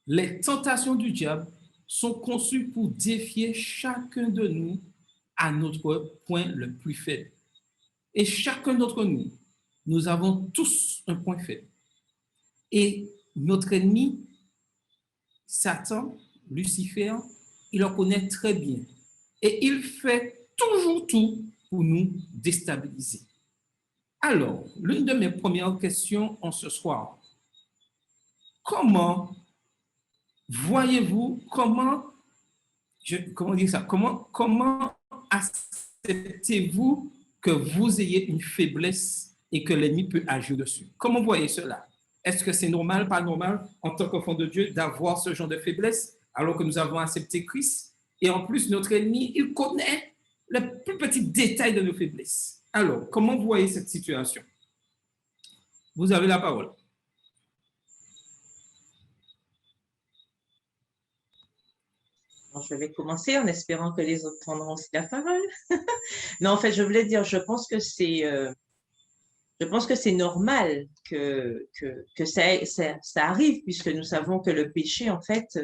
Les tentations du diable sont conçues pour défier chacun de nous à notre point le plus faible. Et chacun d'entre nous, nous avons tous un point faible. Et notre ennemi, Satan, Lucifer, il le connaît très bien. Et il fait toujours tout pour nous déstabiliser. Alors, l'une de mes premières questions en ce soir, comment voyez-vous, comment acceptez-vous que vous ayez une faiblesse et que l'ennemi peut agir dessus? Comment voyez cela? Est-ce que c'est normal, pas normal, en tant qu'enfant de Dieu, d'avoir ce genre de faiblesse alors que nous avons accepté Christ? Et en plus, notre ennemi, il connaît le plus petit détail de nos faiblesses. Alors, comment vous voyez cette situation? Vous avez la parole. Alors, je vais commencer en espérant que les autres prendront aussi la parole. Non, en fait, je voulais dire, je pense que c'est normal que ça arrive, puisque nous savons que le péché, en fait,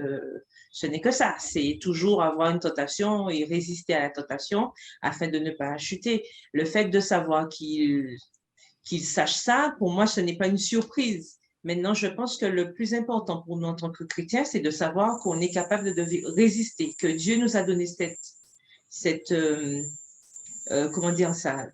ce n'est que ça. C'est toujours avoir une tentation et résister à la tentation afin de ne pas chuter. Le fait de savoir qu'il sache ça, pour moi, ce n'est pas une surprise. Maintenant, je pense que le plus important pour nous en tant que chrétiens, c'est de savoir qu'on est capable de résister, que Dieu nous a donné comment dire ça,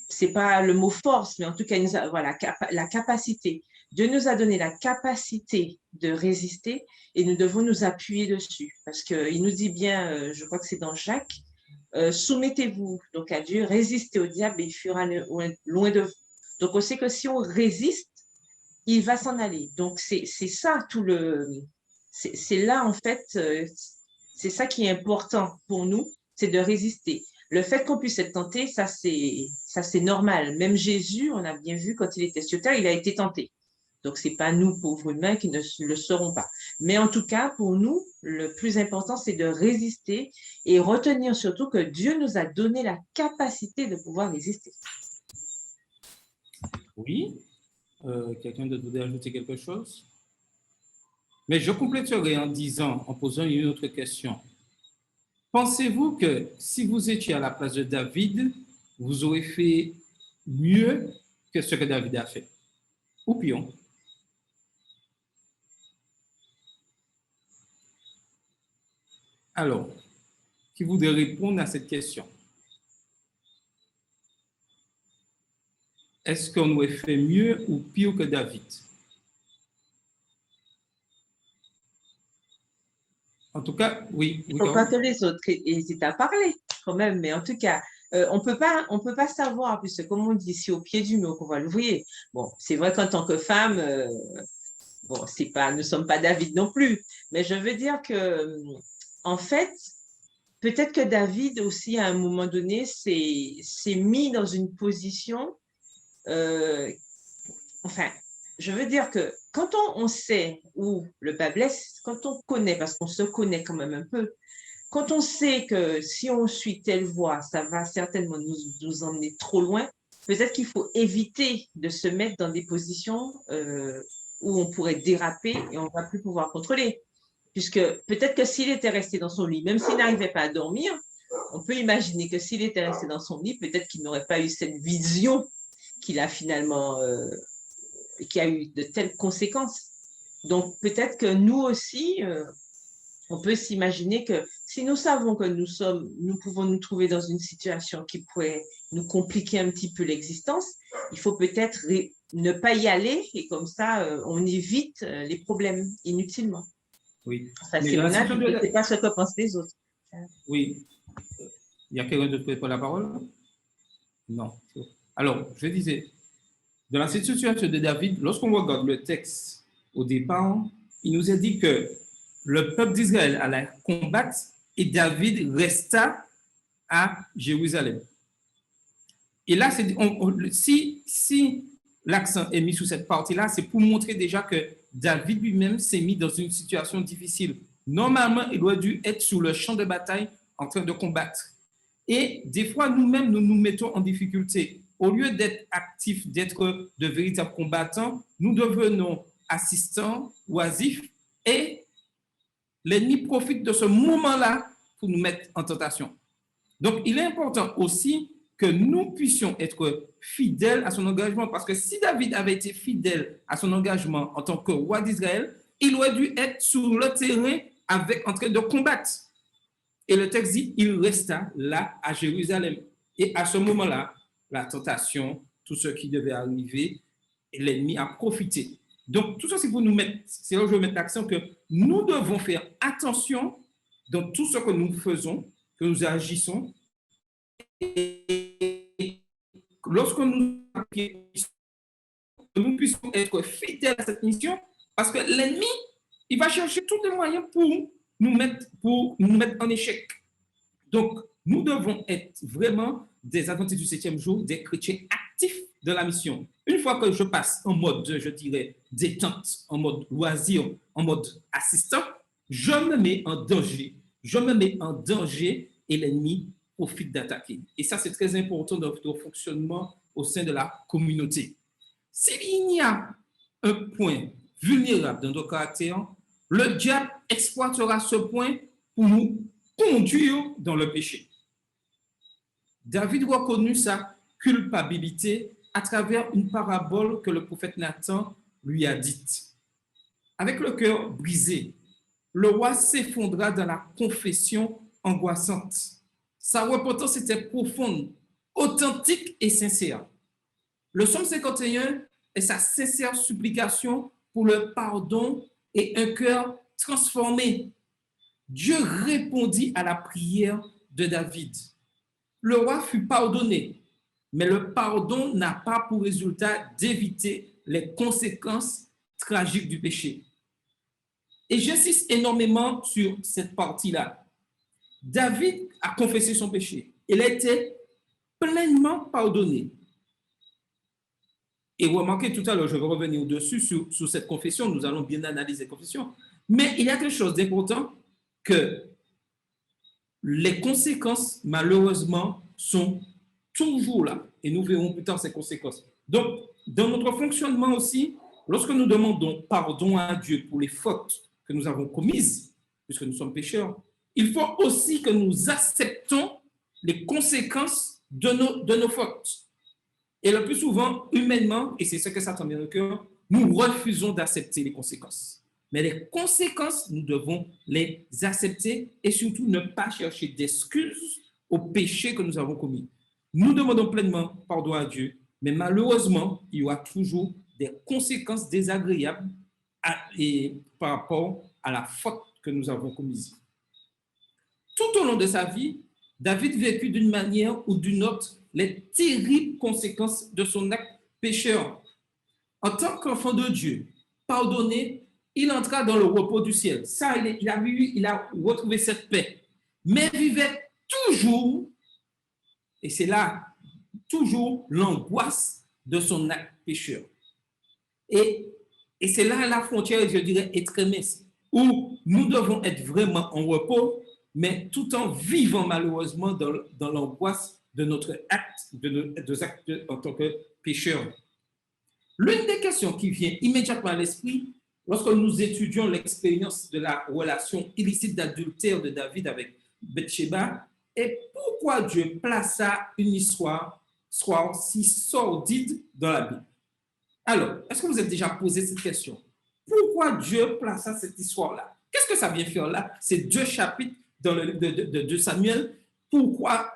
c'est pas le mot force, mais en tout cas, voilà, la capacité. Dieu nous a donné la capacité de résister et nous devons nous appuyer dessus. Parce qu'il nous dit bien, je crois que c'est dans Jacques, soumettez-vous donc à Dieu, résistez au diable et il fuira loin de vous. Donc, on sait que si on résiste, il va s'en aller. Donc, c'est ça tout c'est là, en fait, c'est ça qui est important pour nous, c'est de résister. Le fait qu'on puisse être tenté, ça c'est normal. Même Jésus, on a bien vu quand il était sur terre, il a été tenté. Donc, ce n'est pas nous, pauvres humains, qui ne le serons pas. Mais en tout cas, pour nous, le plus important, c'est de résister et retenir surtout que Dieu nous a donné la capacité de pouvoir résister. Oui, quelqu'un d'autre voudrait ajouter quelque chose? Mais je compléterai en posant une autre question. Pensez-vous que si vous étiez à la place de David, vous aurez fait mieux que ce que David a fait? Ou pire? Alors, qui voudrait répondre à cette question? Est-ce qu'on aurait fait mieux ou pire que David? En tout cas, oui. Il ne faut pas que les autres hésitent à parler quand même, mais en tout cas, on peut pas savoir, puisque comme on dit, c'est au pied du mur qu'on va l'ouvrier. Bon, c'est vrai qu'en tant que femme, bon, nous ne sommes pas David non plus, mais je veux dire que, en fait, peut-être que David aussi, à un moment donné, s'est mis dans une position, enfin, je veux dire que quand on sait où le bas blesse, quand on connaît, parce qu'on se connaît quand même un peu, quand on sait que si on suit telle voie, ça va certainement nous emmener trop loin, peut-être qu'il faut éviter de se mettre dans des positions où on pourrait déraper et on ne va plus pouvoir contrôler. Puisque peut-être que s'il était resté dans son lit, même s'il n'arrivait pas à dormir, on peut imaginer que s'il était resté dans son lit, peut-être qu'il n'aurait pas eu cette vision qu'il a finalement qui a eu de telles conséquences. Donc, peut-être que nous aussi, on peut s'imaginer que si nous savons que nous pouvons nous trouver dans une situation qui pourrait nous compliquer un petit peu l'existence, il faut peut-être ne pas y aller et comme ça, on évite les problèmes inutilement. Oui. Enfin, c'est mon avis, je ne sais pas ce que pensent les autres. Oui. Il y a quelqu'un d'autre qui prend la parole? Non. Alors, je disais, dans la situation de David, lorsqu'on regarde le texte au départ, il nous a dit que le peuple d'Israël allait combattre et David resta à Jérusalem. Et là, si l'accent est mis sur cette partie-là, c'est pour montrer déjà que David lui-même s'est mis dans une situation difficile. Normalement, il aurait dû être sur le champ de bataille en train de combattre. Et des fois, nous-mêmes, nous nous mettons en difficulté. Au lieu d'être actifs, d'être de véritables combattants, nous devenons assistants, oisifs, et l'ennemi profite de ce moment-là pour nous mettre en tentation. Donc, il est important aussi que nous puissions être fidèles à son engagement, parce que si David avait été fidèle à son engagement en tant que roi d'Israël, il aurait dû être sur le terrain en train de combattre. Et le texte dit, il resta là à Jérusalem. Et à ce moment-là, la tentation, tout ce qui devait arriver, l'ennemi a profité. Donc, tout ça, c'est pour nous mettre, c'est là où je veux mettre l'accent que nous devons faire attention dans tout ce que nous faisons, que nous agissons. Et lorsque nous puissions être fidèles à cette mission, parce que l'ennemi, il va chercher tous les moyens pour nous mettre en échec. Donc, nous devons être vraiment des adventistes du 7e jour, des chrétiens actifs de la mission. Une fois que je passe en mode, je dirais, détente, en mode loisir, en mode assistant, je me mets en danger. Je me mets en danger et l'ennemi profite d'attaquer. Et ça, c'est très important dans notre fonctionnement au sein de la communauté. S'il y a un point vulnérable dans notre caractère, le diable exploitera ce point pour nous conduire dans le péché. David reconnut sa culpabilité à travers une parabole que le prophète Nathan lui a dite. Avec le cœur brisé, le roi s'effondra dans la confession angoissante. Sa repentance était profonde, authentique et sincère. Le psaume 51 est sa sincère supplication pour le pardon et un cœur transformé. Dieu répondit à la prière de David. Le roi fut pardonné, mais le pardon n'a pas pour résultat d'éviter les conséquences tragiques du péché. Et j'insiste énormément sur cette partie-là. David a confessé son péché. Il a été pleinement pardonné. Et remarquez tout à l'heure, je vais revenir au-dessus sur cette confession, nous allons bien analyser la confession. Mais il y a quelque chose d'important que les conséquences, malheureusement, sont toujours là. Et nous verrons plus tard ces conséquences. Donc, dans notre fonctionnement aussi, lorsque nous demandons pardon à Dieu pour les fautes que nous avons commises, puisque nous sommes pécheurs, il faut aussi que nous acceptons les conséquences de nos fautes. Et le plus souvent, humainement, et c'est ce que Satan met au cœur, nous refusons d'accepter les conséquences. Mais les conséquences, nous devons les accepter et surtout ne pas chercher d'excuses au péché que nous avons commis. Nous demandons pleinement pardon à Dieu, mais malheureusement, il y aura toujours des conséquences désagréables par rapport à la faute que nous avons commise. tout au long de sa vie, David vécut d'une manière ou d'une autre les terribles conséquences de son acte pécheur. En tant qu'enfant de Dieu, pardonné, il entra dans le repos du ciel. Ça, il a retrouvé cette paix. Mais vivait toujours, et c'est là, toujours l'angoisse de son acte pécheur. Et c'est là la frontière, je dirais, est très mince, où nous devons être vraiment en repos, mais tout en vivant malheureusement dans l'angoisse de notre acte, de nos actes en tant que pécheurs. L'une des questions qui vient immédiatement à l'esprit lorsque nous étudions l'expérience de la relation illicite d'adultère de David avec Bathsheba est pourquoi Dieu plaça une histoire si sordide dans la Bible. Alors, est-ce que vous avez déjà posé cette question? Pourquoi Dieu plaça cette histoire-là? Qu'est-ce que ça vient faire là? C'est 2 chapitres de Samuel. Pourquoi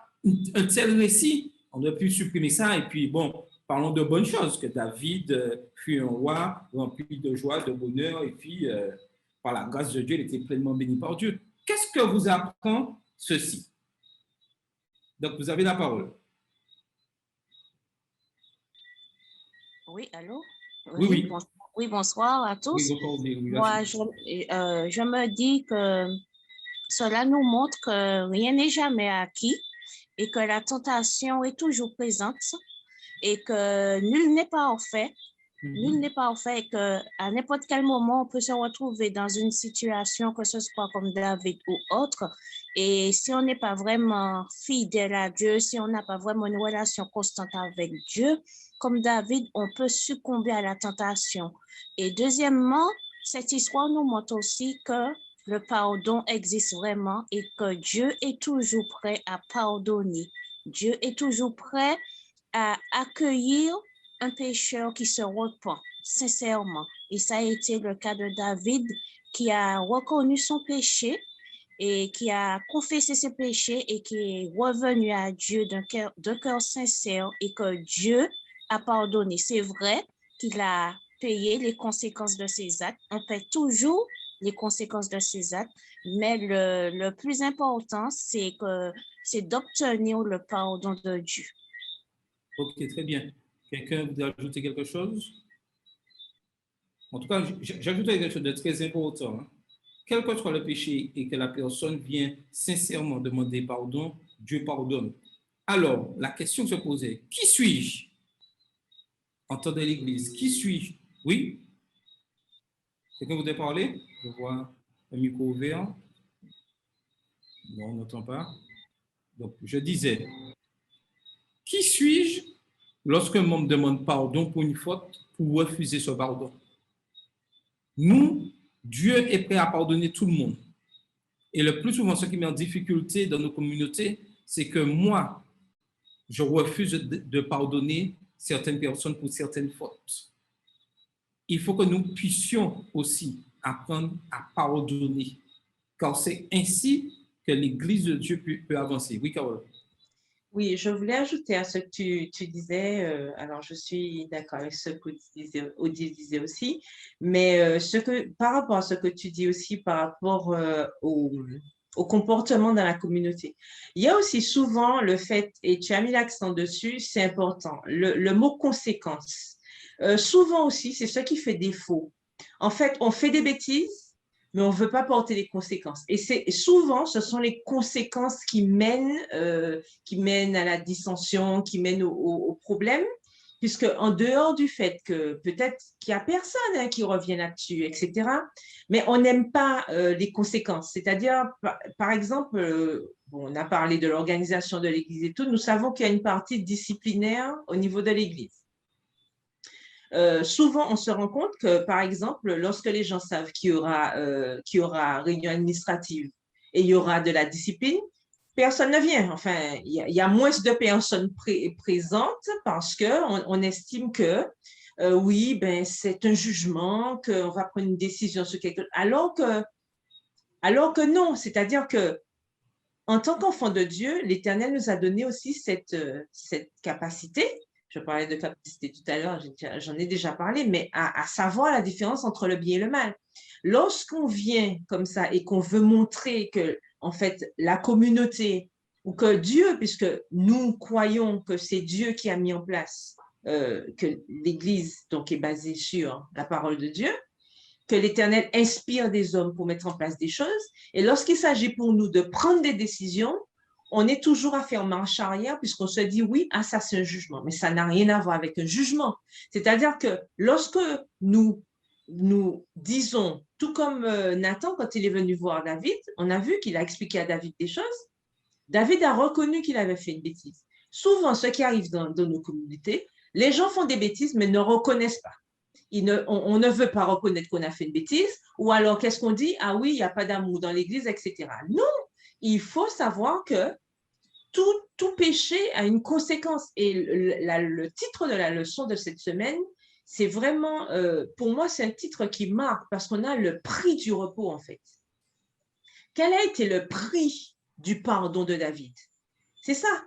un tel récit? On aurait pu supprimer ça et puis bon, parlons de bonnes choses, que David fut un roi rempli de joie, de bonheur, et puis par la grâce de Dieu, il était pleinement béni par Dieu. Qu'est-ce que vous apprend ceci? Donc, vous avez la parole. Oui, allô? Oui. Oui, bonsoir à tous. Oui, moi, je me dis que cela nous montre que rien n'est jamais acquis et que la tentation est toujours présente et que nul n'est parfait. Nul n'est parfait et qu'à n'importe quel moment, on peut se retrouver dans une situation, que ce soit comme David ou autre. Et si on n'est pas vraiment fidèle à Dieu, si on n'a pas vraiment une relation constante avec Dieu, comme David, on peut succomber à la tentation. Et deuxièmement, cette histoire nous montre aussi que le pardon existe vraiment et que Dieu est toujours prêt à pardonner. Dieu est toujours prêt à accueillir un pécheur qui se repent sincèrement. Et ça a été le cas de David qui a reconnu son péché et qui a confessé ses péchés et qui est revenu à Dieu d'un cœur sincère et que Dieu a pardonné. C'est vrai qu'il a payé les conséquences de ses actes. On paie toujours les conséquences de ses actes, mais le plus important, c'est d'obtenir le pardon de Dieu. Ok, très bien. Quelqu'un voudrait ajouter quelque chose? En tout cas, j'ajouterais quelque chose de très important. Hein. Quel que soit le péché et que la personne vient sincèrement demander pardon, Dieu pardonne. Alors, la question se posait, qui suis-je en temps de l'Église? Qui suis-je? Oui? Quelqu'un voudrait parler? Je vois un micro ouvert. Non, on n'entend pas. Donc, je disais, qui suis-je lorsqu'un membre demande pardon pour une faute, pour refuser ce pardon? Nous, Dieu est prêt à pardonner tout le monde. Et le plus souvent, ce qui met en difficulté dans nos communautés, c'est que moi, je refuse de pardonner certaines personnes pour certaines fautes. Il faut que nous puissions aussi apprendre à pardonner, car c'est ainsi que l'Église de Dieu peut avancer. Oui, Carole? Oui, je voulais ajouter à ce que tu disais, alors je suis d'accord avec ce que Odile disait aussi, mais par rapport à ce que tu dis aussi par rapport au comportement dans la communauté, il y a aussi souvent le fait, et tu as mis l'accent dessus, c'est important, le mot conséquence. Souvent aussi, c'est ce qui fait défaut. En fait, on fait des bêtises, mais on ne veut pas porter les conséquences. Et souvent, ce sont les conséquences qui mènent à la dissension, qui mènent au problème, puisque en dehors du fait que peut-être qu'il n'y a personne qui revient là-dessus, etc., mais on n'aime pas les conséquences. C'est-à-dire, par exemple, on a parlé de l'organisation de l'Église et tout, nous savons qu'il y a une partie disciplinaire au niveau de l'Église. Souvent, on se rend compte que, par exemple, lorsque les gens savent qu'il y aura réunion administrative et il y aura de la discipline, personne ne vient. Enfin, il y a moins de personnes présentes parce qu'on estime que, oui, ben, c'est un jugement, qu'on va prendre une décision sur quelque chose, alors que non. C'est-à-dire que, en tant qu'enfant de Dieu, l'Éternel nous a donné aussi cette capacité. Je parlais de capacité tout à l'heure, j'en ai déjà parlé, mais à savoir la différence entre le bien et le mal. Lorsqu'on vient comme ça et qu'on veut montrer en fait, la communauté, ou que Dieu, puisque nous croyons que c'est Dieu qui a mis en place, que l'Église donc est basée sur la parole de Dieu, que l'Éternel inspire des hommes pour mettre en place des choses. Et lorsqu'il s'agit pour nous de prendre des décisions, on est toujours à faire marche arrière puisqu'on se dit oui, ah, ça c'est un jugement, mais ça n'a rien à voir avec un jugement. C'est-à-dire que lorsque nous disons, tout comme Nathan, quand il est venu voir David, on a vu qu'il a expliqué à David des choses. David a reconnu qu'il avait fait une bêtise. Souvent, ce qui arrive dans nos communautés, les gens font des bêtises mais ne reconnaissent pas. On ne veut pas reconnaître qu'on a fait une bêtise, ou alors qu'est-ce qu'on dit? Ah oui, il n'y a pas d'amour dans l'Église, etc. Non, il faut savoir que tout péché a une conséquence. Et le titre de la leçon de cette semaine, c'est vraiment, pour moi, c'est un titre qui marque parce qu'on a le prix du repos, en fait. Quel a été le prix du pardon de David? C'est ça.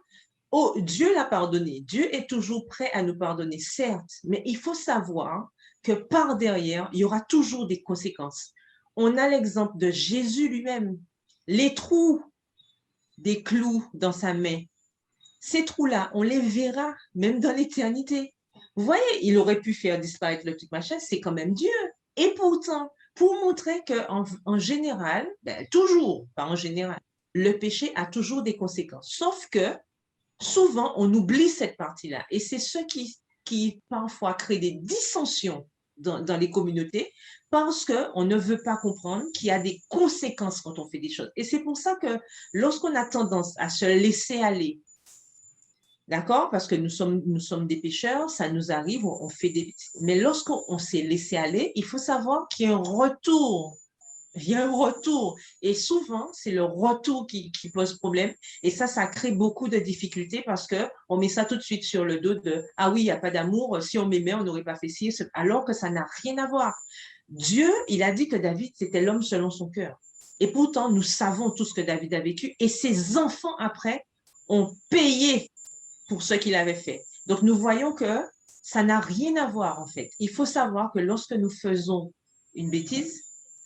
Oh, Dieu l'a pardonné. Dieu est toujours prêt à nous pardonner, certes, mais il faut savoir que par derrière, il y aura toujours des conséquences. On a l'exemple de Jésus lui-même. Les trous des clous dans sa main, ces trous-là, on les verra même dans l'éternité. Vous voyez, il aurait pu faire disparaître le truc machin, c'est quand même Dieu. Et pourtant, pour montrer qu'en général, toujours, pas en général, le péché a toujours des conséquences. Sauf que souvent, on oublie cette partie-là. Et c'est ce qui parfois crée des dissensions dans les communautés parce qu'on ne veut pas comprendre qu'il y a des conséquences quand on fait des choses. Et c'est pour ça que lorsqu'on a tendance à se laisser aller, d'accord, parce que nous sommes des pécheurs, ça nous arrive, on fait des bêtises. Mais lorsqu'on s'est laissé aller, il faut savoir qu'il y a un retour. Il y a un retour. Et souvent, c'est le retour qui pose problème. Et ça crée beaucoup de difficultés parce qu'on met ça tout de suite sur le dos de « Ah oui, il n'y a pas d'amour. Si on m'aimait, on n'aurait pas fait ci. » Alors que ça n'a rien à voir. Dieu, il a dit que David, c'était l'homme selon son cœur. Et pourtant, nous savons tout ce que David a vécu. Et ses enfants, après, ont payé pour ce qu'il avait fait. Donc, nous voyons que ça n'a rien à voir, en fait. Il faut savoir que lorsque nous faisons une bêtise,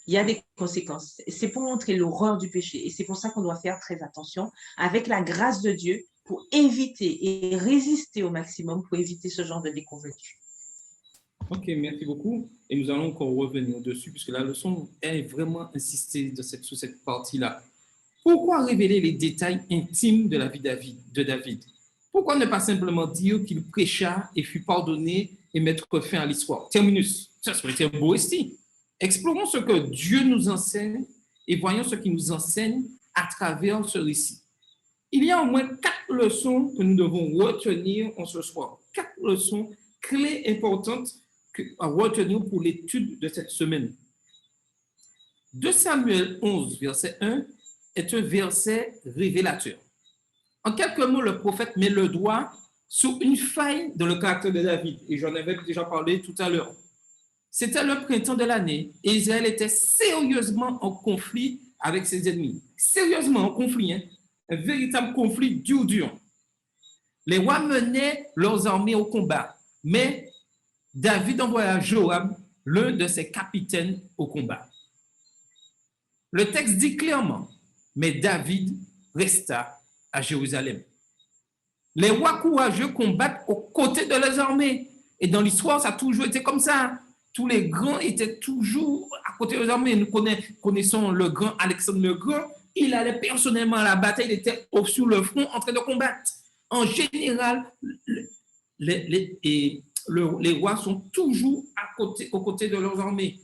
il y a des conséquences. C'est pour montrer l'horreur du péché. Et c'est pour ça qu'on doit faire très attention avec la grâce de Dieu pour éviter et résister au maximum pour éviter ce genre de déconvenue. Ok, merci beaucoup. Et nous allons encore revenir dessus puisque la leçon est vraiment insistée sur cette partie-là. Pourquoi révéler les détails intimes de la vie de David? Pourquoi ne pas simplement dire qu'il prêcha et fut pardonné et mettre fin à l'histoire? Terminus. Ça serait un beau récit. Explorons ce que Dieu nous enseigne et voyons ce qu'il nous enseigne à travers ce récit. Il y a au moins 4 leçons que nous devons retenir en ce soir. 4 leçons clés importantes à retenir pour l'étude de cette semaine. 2 Samuel 11, verset 1 est un verset révélateur. En quelques mots, le prophète met le doigt sur une faille dans le caractère de David. Et j'en avais déjà parlé tout à l'heure. C'était le printemps de l'année et Israël était sérieusement en conflit avec ses ennemis. Sérieusement en conflit, hein? Un véritable conflit dur. Les rois menaient leurs armées au combat, mais David envoya Joab, l'un de ses capitaines, au combat. Le texte dit clairement, mais David resta à Jérusalem. Les rois courageux combattent aux côtés de leurs armées. Et dans l'histoire, ça a toujours été comme ça. Tous les grands étaient toujours à côté de leurs armées. Nous connaissons le grand Alexandre le Grand. Il allait personnellement à la bataille, il était sur le front en train de combattre. En général, les rois sont toujours aux côtés de leurs armées.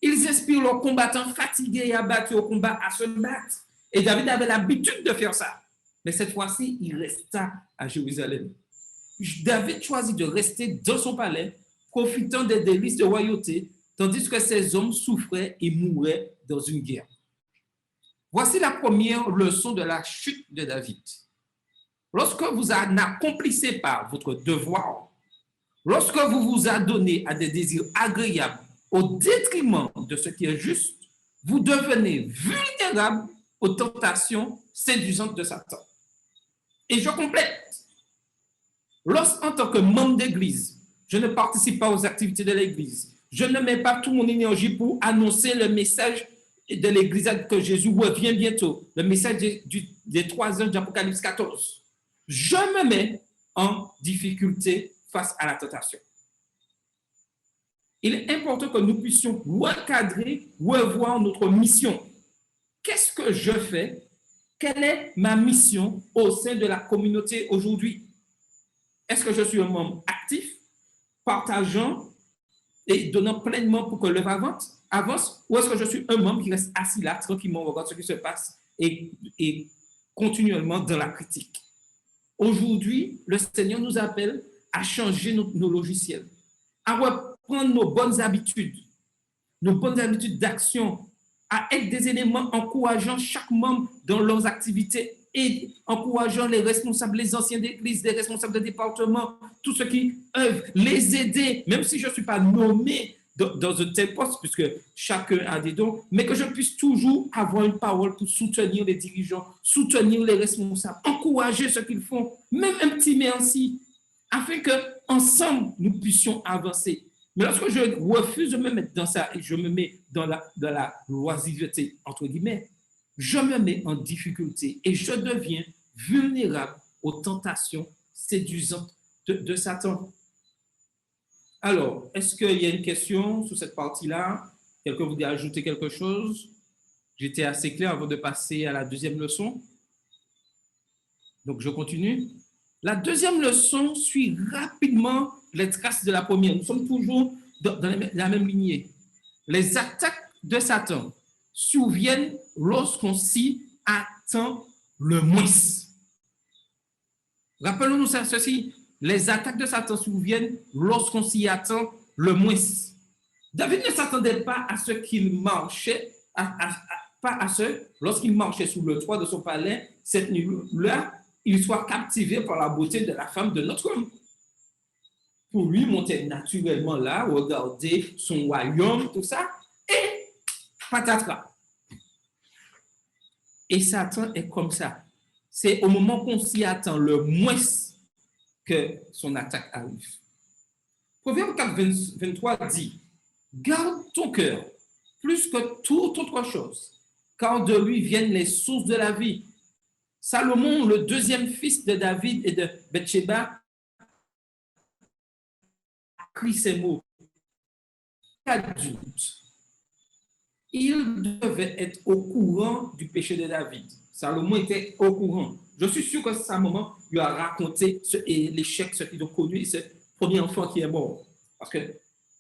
Ils inspirent leurs combattants fatigués et abattus au combat à se battre. Et David avait l'habitude de faire ça. Mais cette fois-ci, il resta à Jérusalem. David choisit de rester dans son palais, profitant des délices de royauté, tandis que ses hommes souffraient et mouraient dans une guerre. Voici la première leçon de la chute de David. Lorsque vous n'accomplissez pas votre devoir, lorsque vous vous adonnez à des désirs agréables au détriment de ce qui est juste, vous devenez vulnérable aux tentations séduisantes de Satan. Et je complète. En tant que membre d'église, je ne participe pas aux activités de l'église. Je ne mets pas toute mon énergie pour annoncer le message de l'Église que Jésus revient bientôt, le message des 3 anges d'Apocalypse 14, je me mets en difficulté face à la tentation. Il est important que nous puissions recadrer, revoir notre mission. Qu'est-ce que je fais? Quelle est ma mission au sein de la communauté aujourd'hui? Est-ce que je suis un membre actif, partageant et donnant pleinement pour que l'œuvre avance, ou est-ce que je suis un membre qui reste assis là, tranquillement, regarde ce qui se passe et continuellement dans la critique? Aujourd'hui, le Seigneur nous appelle à changer nos logiciels, à reprendre nos bonnes habitudes d'action, à être des éléments encourageant chaque membre dans leurs activités et encourageant les responsables, les anciens d'église, les responsables de département, tous ceux qui œuvrent, les aider, même si je ne suis pas nommé dans un tel poste, puisque chacun a des dons, mais que je puisse toujours avoir une parole pour soutenir les dirigeants, soutenir les responsables, encourager ce qu'ils font, même un petit merci, afin qu'ensemble, nous puissions avancer. Mais lorsque je refuse de me mettre dans ça et je me mets dans la loisiveté, entre guillemets, je me mets en difficulté et je deviens vulnérable aux tentations séduisantes de Satan. Alors, est-ce qu'il y a une question sur cette partie-là? Quelqu'un voudrait ajouter quelque chose? J'étais assez clair avant de passer à la deuxième leçon. Donc, je continue. La deuxième leçon suit rapidement les traces de la première. Nous sommes toujours dans la même lignée. Les attaques de Satan surviennent lorsqu'on s'y attend le moins. Rappelons-nous ceci. Les attaques de Satan surviennent lorsqu'on s'y attend le moins. David ne s'attendait pas à ce qu'il marchait, lorsqu'il marchait sous le toit de son palais, cette nuit-là, il soit captivé par la beauté de la femme de notre homme. Pour lui, monter naturellement là, regarder son royaume, tout ça, et patatras. Et Satan est comme ça. C'est au moment qu'on s'y attend le moins que son attaque arrive. Proverbe 4, 23 dit, « Garde ton cœur plus que toute autre chose, car de lui viennent les sources de la vie. » Salomon, le deuxième fils de David et de Bathsheba, a écrit ces mots. Adulte, il devait être au courant du péché de David. Salomon était au courant. Je suis sûr que c'est un moment où il a raconté l'échec, ce qu'ils ont connu, et ce premier enfant qui est mort. Parce que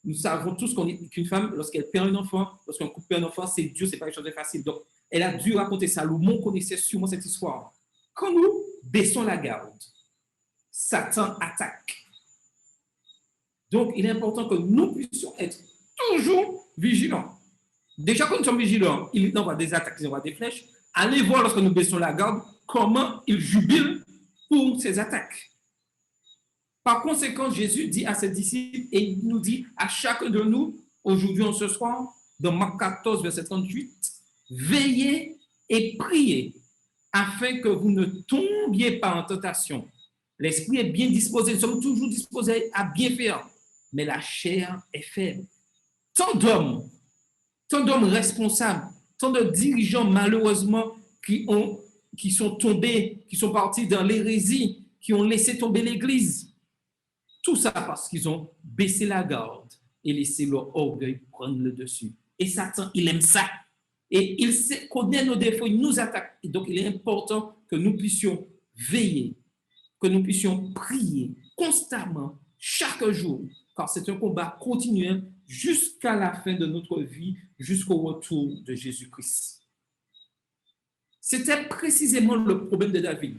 nous savons tous qu'une femme, lorsqu'elle perd un enfant, lorsqu'on coupe un enfant, c'est dur, ce n'est pas une chose facile. Donc, elle a dû raconter. Salomon connaissait sûrement cette histoire. Quand nous baissons la garde, Satan attaque. Donc, il est important que nous puissions être toujours vigilants. Déjà, quand nous sommes vigilants, il envoie des attaques, il envoie des flèches. Allez voir lorsque nous baissons la garde, comment il jubile pour ces attaques. Par conséquent, Jésus dit à ses disciples, et il nous dit à chacun de nous, aujourd'hui en ce soir, dans Marc 14, verset 38, veillez et priez, afin que vous ne tombiez pas en tentation. L'esprit est bien disposé, nous sommes toujours disposés à bien faire, mais la chair est faible. Tant d'hommes responsables, tant de dirigeants malheureusement qui sont tombés, qui sont partis dans l'hérésie, qui ont laissé tomber l'Église. Tout ça parce qu'ils ont baissé la garde et laissé leur orgueil prendre le dessus. Et Satan, il aime ça. Et il connaît nos défauts, il nous attaque. Et donc, il est important que nous puissions veiller, que nous puissions prier constamment, chaque jour, car c'est un combat continuel jusqu'à la fin de notre vie, jusqu'au retour de Jésus-Christ. C'était précisément le problème de David.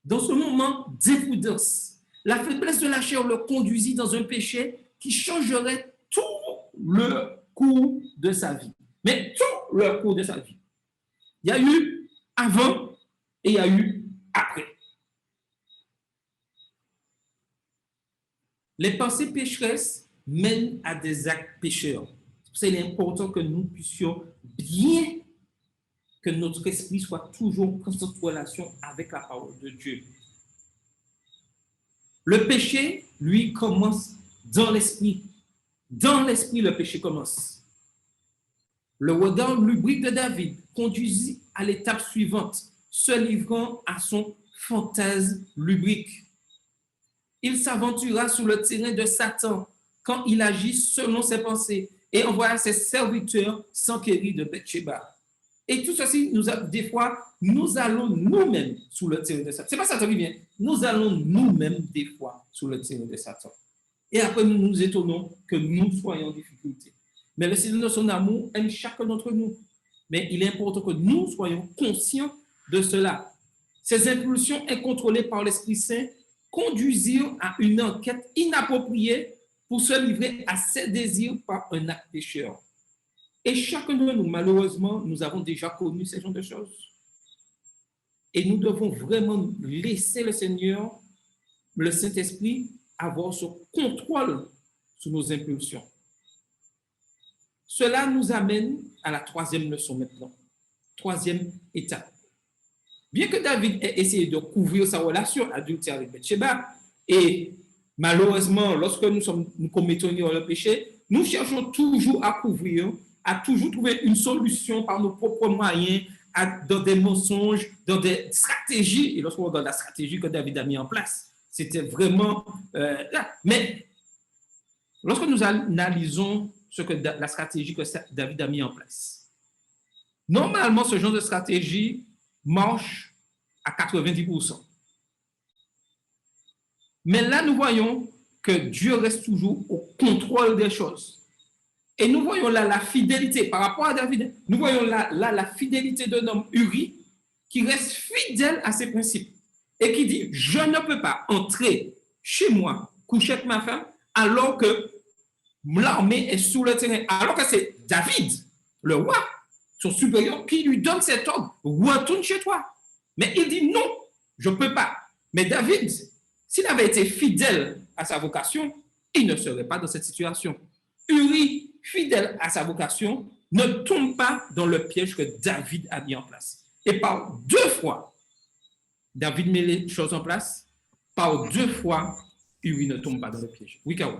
Dans ce moment d'imprudence, la faiblesse de la chair le conduisit dans un péché qui changerait tout le cours de sa vie. Mais tout le cours de sa vie. Il y a eu avant et il y a eu après. Les pensées pécheresses mènent à des actes pécheurs. C'est pour ça qu'il est important que nous puissions bien, que notre esprit soit toujours en constante relation avec la parole de Dieu. Le péché, lui, commence dans l'esprit. Dans l'esprit, le péché commence. Le regard lubrique de David conduisit à l'étape suivante, se livrant à son fantasme lubrique. Il s'aventura sur le terrain de Satan quand il agit selon ses pensées et envoya ses serviteurs s'enquérir de Bathsheba. Et tout ceci, des fois, nous allons nous-mêmes sur le terrain de Satan. Ce n'est pas Satan qui vient. Nous allons nous-mêmes, des fois, sur le terrain de Satan. Et après, nous nous étonnons que nous soyons en difficulté. Mais le Seigneur de son amour aime chacun d'entre nous. Mais il est important que nous soyons conscients de cela. Ces impulsions incontrôlées par l'Esprit Saint conduisirent à une enquête inappropriée pour se livrer à ses désirs par un acte pécheur. Et chacun de nous, malheureusement, nous avons déjà connu ces genres de choses. Et nous devons vraiment laisser le Seigneur, le Saint-Esprit, avoir ce contrôle sur nos impulsions. Cela nous amène à la troisième leçon maintenant, troisième étape. Bien que David ait essayé de couvrir sa relation adultère avec Bathsheba, et malheureusement, lorsque nous commettons le péché, nous cherchons toujours à couvrir, à toujours trouver une solution par nos propres moyens, dans des mensonges, dans des stratégies. Et lorsqu'on regarde la stratégie que David a mis en place, c'était vraiment là. Mais lorsque nous analysons la stratégie que David a mis en place, normalement, ce genre de stratégie marche à 90%. Mais là, nous voyons que Dieu reste toujours au contrôle des choses. Et nous voyons là la fidélité par rapport à David. Nous voyons là la fidélité d'un homme Uri qui reste fidèle à ses principes et qui dit, je ne peux pas entrer chez moi, coucher avec ma femme, alors que l'armée est sous le terrain, alors que c'est David, le roi, son supérieur, qui lui donne cet ordre, retourne chez toi. Mais il dit non, je ne peux pas. Mais David, s'il avait été fidèle à sa vocation, il ne serait pas dans cette situation. Uri, fidèle à sa vocation, ne tombe pas dans le piège que David a mis en place. Et par 2 fois, David met les choses en place. Par 2 fois, Uri ne tombe pas dans le piège. Oui, Caro.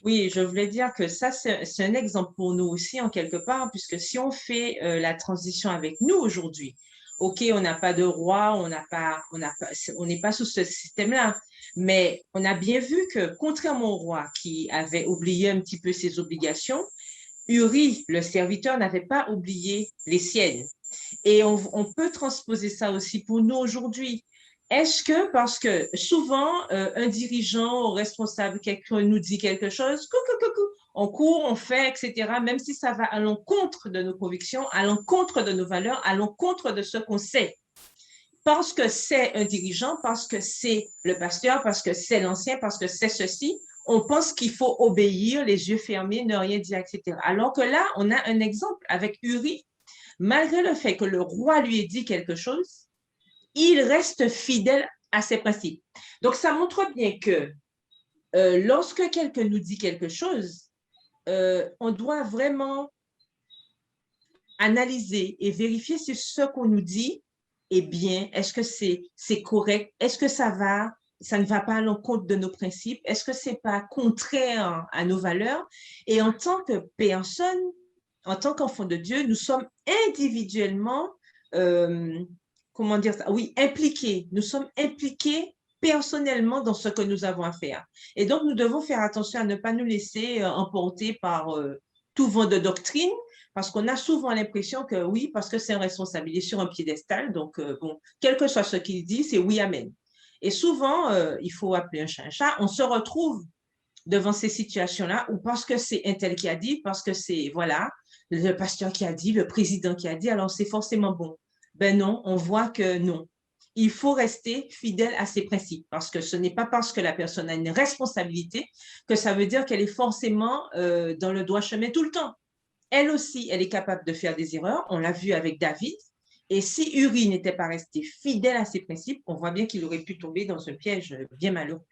Oui, je voulais dire que ça, c'est un exemple pour nous aussi, en quelque part, puisque si on fait la transition avec nous aujourd'hui, OK, on n'a pas de roi, on n'est pas sous ce système-là, mais on a bien vu que, contrairement au roi qui avait oublié un petit peu ses obligations, Uri, le serviteur, n'avait pas oublié les siennes. Et on peut transposer ça aussi pour nous aujourd'hui. Est-ce que, parce que souvent, un dirigeant ou responsable, quelqu'un nous dit quelque chose, on court, on fait, etc., même si ça va à l'encontre de nos convictions, à l'encontre de nos valeurs, à l'encontre de ce qu'on sait. Parce que c'est un dirigeant, parce que c'est le pasteur, parce que c'est l'ancien, parce que c'est ceci, on pense qu'il faut obéir, les yeux fermés, ne rien dire, etc. Alors que là, on a un exemple avec Uri. Malgré le fait que le roi lui ait dit quelque chose, il reste fidèle à ses principes. Donc, ça montre bien que lorsque quelqu'un nous dit quelque chose, on doit vraiment analyser et vérifier si ce qu'on nous dit est bien. Est-ce que c'est correct? Est-ce que ça ne va pas à l'encontre de nos principes? Est-ce que ce n'est pas contraire à nos valeurs? Et en tant que personne, en tant qu'enfant de Dieu, nous sommes individuellement comment dire ça? Oui, impliqués. Nous sommes impliqués personnellement dans ce que nous avons à faire. Et donc, nous devons faire attention à ne pas nous laisser emporter par tout vent de doctrine, parce qu'on a souvent l'impression que oui, parce que c'est un responsable, il est sur un piédestal, donc bon, quel que soit ce qu'il dit, c'est oui, amen. Et souvent, il faut appeler un chat un chat, on se retrouve devant ces situations-là, ou parce que c'est un tel qui a dit, parce que c'est, voilà, le pasteur qui a dit, le président qui a dit, alors c'est forcément bon. Ben non, on voit que non. Il faut rester fidèle à ses principes parce que ce n'est pas parce que la personne a une responsabilité que ça veut dire qu'elle est forcément dans le droit chemin tout le temps. Elle aussi, elle est capable de faire des erreurs. On l'a vu avec David. Et si Uri n'était pas resté fidèle à ses principes, on voit bien qu'il aurait pu tomber dans un piège bien malheureux.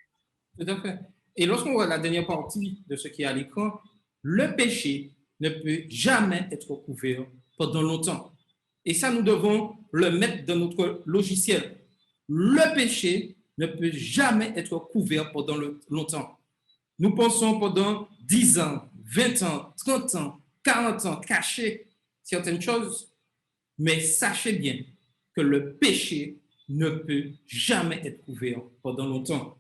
Tout à fait. Et lorsqu'on voit la dernière partie de ce qui est à l'écran, le péché ne peut jamais être couvert pendant longtemps. Et ça, nous devons le mettre dans notre logiciel. Le péché ne peut jamais être couvert pendant longtemps. Nous pensons pendant 10 ans, 20 ans, 30 ans, 40 ans, cachés. certaines choses, mais sachez bien que le péché ne peut jamais être couvert pendant longtemps.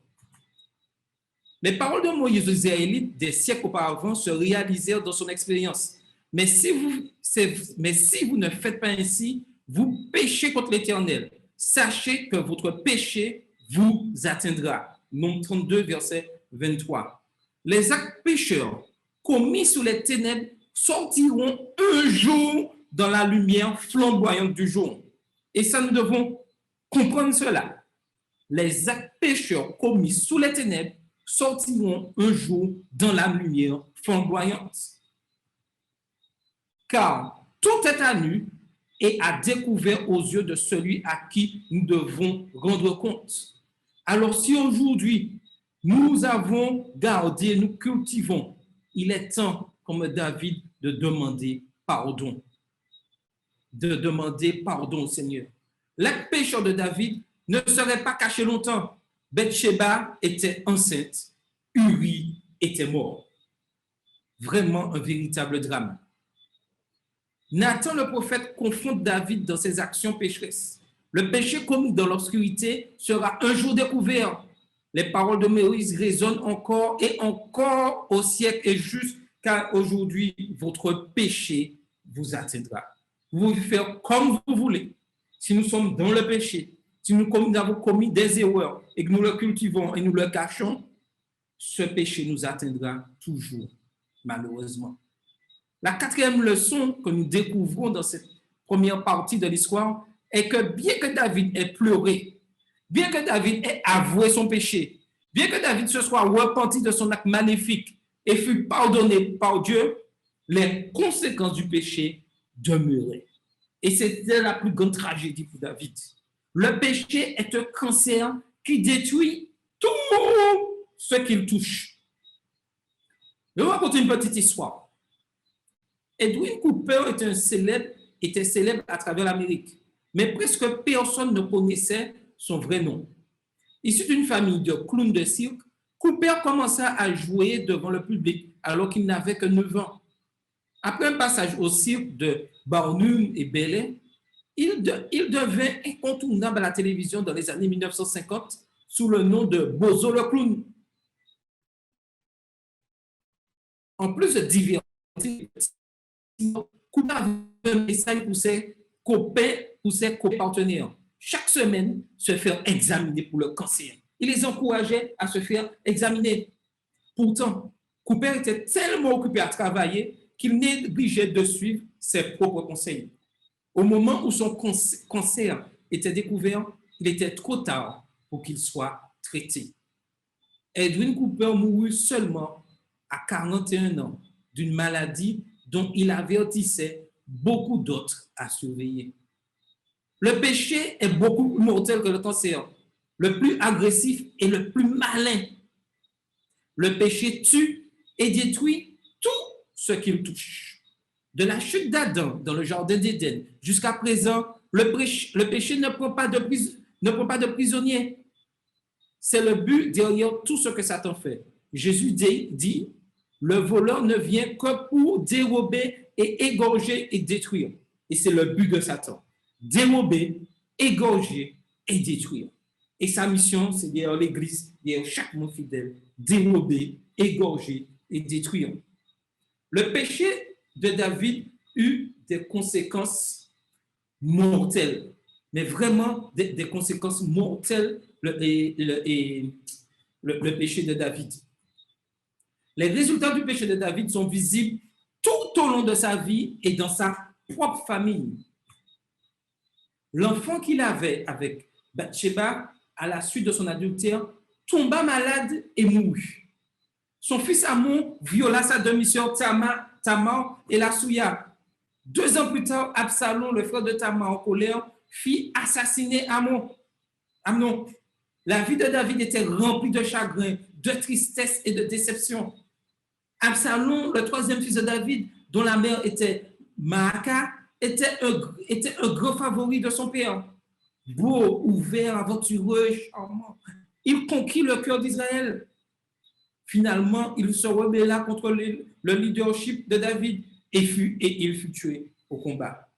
Les paroles de Moïse aux Israélites des siècles auparavant se réalisèrent dans son expérience. Mais si vous ne faites pas ainsi, vous péchez contre l'Éternel. Sachez que votre péché vous atteindra. Nombre 32, verset 23. Les actes pécheurs commis sous les ténèbres sortiront un jour dans la lumière flamboyante du jour. Et ça, nous devons comprendre cela. Les actes pécheurs commis sous les ténèbres sortiront un jour dans la lumière flamboyante. Car tout est à nu et à découvert aux yeux de celui à qui nous devons rendre compte. Alors si aujourd'hui nous avons gardé, nous cultivons, il est temps, comme David, de demander pardon. De demander pardon au Seigneur. L'acte pécheur de David ne serait pas caché longtemps. Bathsheba était enceinte, Uri était mort. Vraiment un véritable drame. Nathan le prophète confronte David dans ses actions pécheresses. Le péché commis dans l'obscurité sera un jour découvert. Les paroles de Moïse résonnent encore et encore au siècle et jusqu'à aujourd'hui. Votre péché vous atteindra. Vous pouvez faire comme vous voulez. Si nous sommes dans le péché, si nous avons commis des erreurs et que nous le cultivons et nous le cachons, ce péché nous atteindra toujours, malheureusement. La quatrième leçon que nous découvrons dans cette première partie de l'histoire est que bien que David ait pleuré, bien que David ait avoué son péché, bien que David se soit repenti de son acte maléfique et fut pardonné par Dieu, les conséquences du péché demeuraient. Et c'était la plus grande tragédie pour David. Le péché est un cancer qui détruit tout ce qu'il touche. Je vais raconter une petite histoire. Edwin Cooper était célèbre à travers l'Amérique, mais presque personne ne connaissait son vrai nom. Issu d'une famille de clowns de cirque, Cooper commença à jouer devant le public alors qu'il n'avait que 9 ans. Après un passage au cirque de Barnum et Bailey, il devint incontournable à la télévision dans les années 1950 sous le nom de Bozo le clown. En plus de divertir, Cooper avait un message pour ses copains, pour ses copartenaires. Chaque semaine, se faire examiner pour le cancer. Il les encourageait à se faire examiner. Pourtant, Cooper était tellement occupé à travailler qu'il négligeait de suivre ses propres conseils. Au moment où son cancer était découvert, il était trop tard pour qu'il soit traité. Edwin Cooper mourut seulement à 41 ans d'une maladie dont il avertissait beaucoup d'autres à surveiller. Le péché est beaucoup plus mortel que le cancer, le plus agressif et le plus malin. Le péché tue et détruit tout ce qu'il touche. De la chute d'Adam dans le jardin d'Éden jusqu'à présent, le péché ne prend pas de prisonnier. C'est le but derrière tout ce que Satan fait. Jésus dit, le voleur ne vient que pour dérober et égorger et détruire. Et c'est le but de Satan. Dérober, égorger et détruire. Et sa mission, c'est derrière l'Église, derrière chaque monde fidèle, dérober, égorger et détruire. Le péché de David eut des conséquences mortelles, mais vraiment des conséquences mortelles, le péché de David. Les résultats du péché de David sont visibles tout au long de sa vie et dans sa propre famille. L'enfant qu'il avait avec Bathsheba, à la suite de son adultère, tomba malade et mourut. Son fils Amnon viola sa demi-sœur Tamar et la souilla. 2 ans plus tard, Absalom, le frère de Tamar, en colère, fit assassiner Amnon. La vie de David était remplie de chagrin, de tristesse et de déception. Absalom, le 3e fils de David, dont la mère était Maaka, était un grand favori de son père. Beau, ouvert, aventureux, charmant, il conquit le cœur d'Israël. Finalement, il se rebella contre le leadership de David et il fut tué. au combat.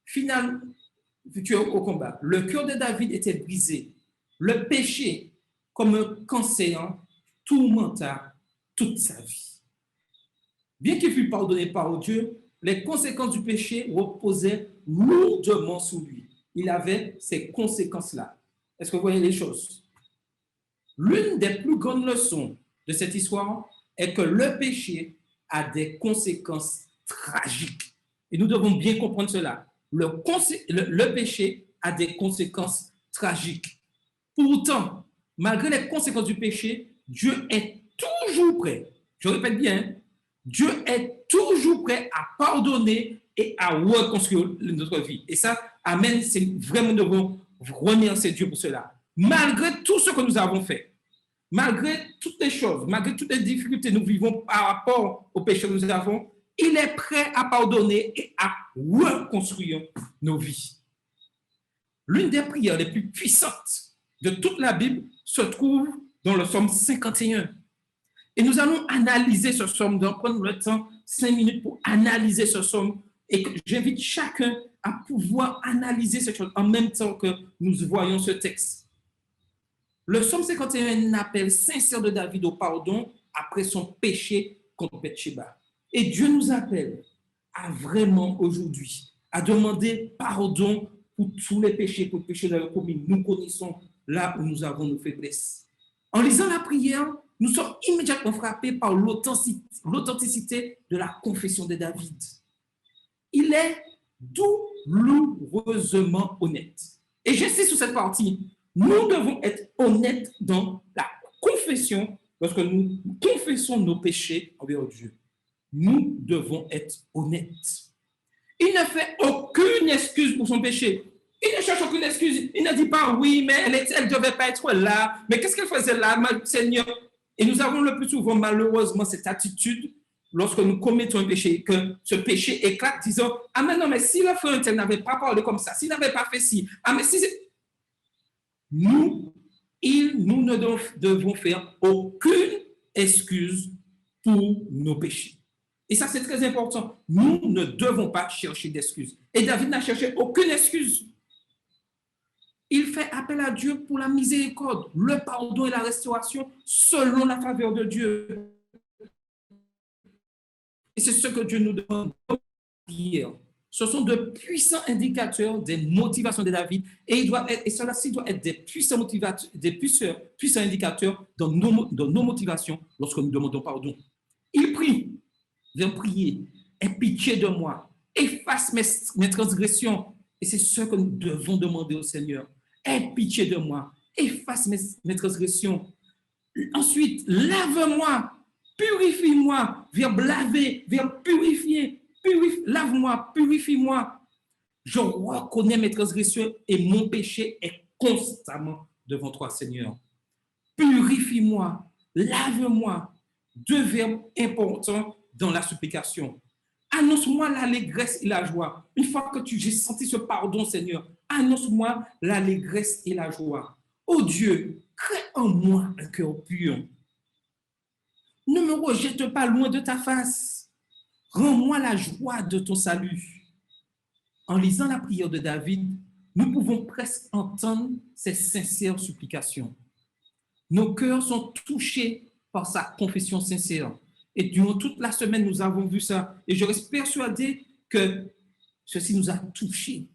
Final, futur au combat. Le cœur de David était brisé. Le péché, comme un cancer, tourmenta toute sa vie. Bien qu'il fût pardonné par Dieu, les conséquences du péché reposaient lourdement sur lui. Il avait ces conséquences-là. Est-ce que vous voyez les choses? L'une des plus grandes leçons de cette histoire est que le péché a des conséquences tragiques. Et nous devons bien comprendre cela. Le péché a des conséquences tragiques. Pourtant, malgré les conséquences du péché, Dieu est toujours prêt. Je répète bien, Dieu est toujours prêt à pardonner et à reconstruire notre vie. Et ça, amen, c'est vraiment, nous devons remercier Dieu pour cela. Malgré tout ce que nous avons fait, malgré toutes les choses, malgré toutes les difficultés que nous vivons par rapport au péché que nous avons, il est prêt à pardonner et à reconstruire nos vies. L'une des prières les plus puissantes de toute la Bible se trouve dans le psaume 51. Et nous allons analyser ce psaume, donc prendre le temps, 5 minutes pour analyser ce psaume. Et j'invite chacun à pouvoir analyser cette chose en même temps que nous voyons ce texte. Le psaume 51 est un appel sincère de David au pardon après son péché contre Bathsheba. Et Dieu nous appelle à vraiment aujourd'hui à demander pardon pour tous les péchés, pour les péchés de la commune. Nous connaissons là où nous avons nos faiblesses. En lisant la prière, nous sommes immédiatement frappés par l'authenticité de la confession de David. Il est douloureusement honnête. Et j'insiste sur cette partie. Nous devons être honnêtes dans la confession lorsque nous confessons nos péchés envers Dieu. Nous devons être honnêtes. Il ne fait aucune excuse pour son péché. Il ne cherche aucune excuse. Il ne dit pas oui, mais elle ne devait pas être là. Mais qu'est-ce qu'elle faisait là, Seigneur? Et nous avons le plus souvent, malheureusement, cette attitude lorsque nous commettons un péché, que ce péché éclate, disant ah mais non, mais si le frère n'avait pas parlé comme ça, s'il n'avait pas fait ci, ah mais si c'est... Nous ne devons faire aucune excuse pour nos péchés. Et ça, c'est très important. Nous ne devons pas chercher d'excuses. Et David n'a cherché aucune excuse. Il fait appel à Dieu pour la miséricorde, le pardon et la restauration selon la faveur de Dieu. Et c'est ce que Dieu nous demande hier. Ce sont de puissants indicateurs des motivations de David et cela-ci doit être des puissants indicateurs dans nos motivations lorsque nous demandons pardon. Il prie, viens prier, aie pitié de moi, efface mes transgressions. Et c'est ce que nous devons demander au Seigneur. Aie pitié de moi, efface mes transgressions. Ensuite, lave-moi, purifie-moi, viens laver, viens purifier. Lave-moi, purifie-moi. Je reconnais mes transgressions et mon péché est constamment devant toi, Seigneur. Purifie-moi, lave-moi. 2 verbes importants dans la supplication. Annonce-moi l'allégresse et la joie. Une fois que j'ai senti ce pardon, Seigneur, annonce-moi l'allégresse et la joie. Oh Dieu, crée en moi un cœur pur. Ne me rejette pas loin de ta face. Rends-moi la joie de ton salut. En lisant la prière de David, nous pouvons presque entendre ses sincères supplications. Nos cœurs sont touchés par sa confession sincère. Et durant toute la semaine, nous avons vu ça. Et je reste persuadé que ceci nous a touchés.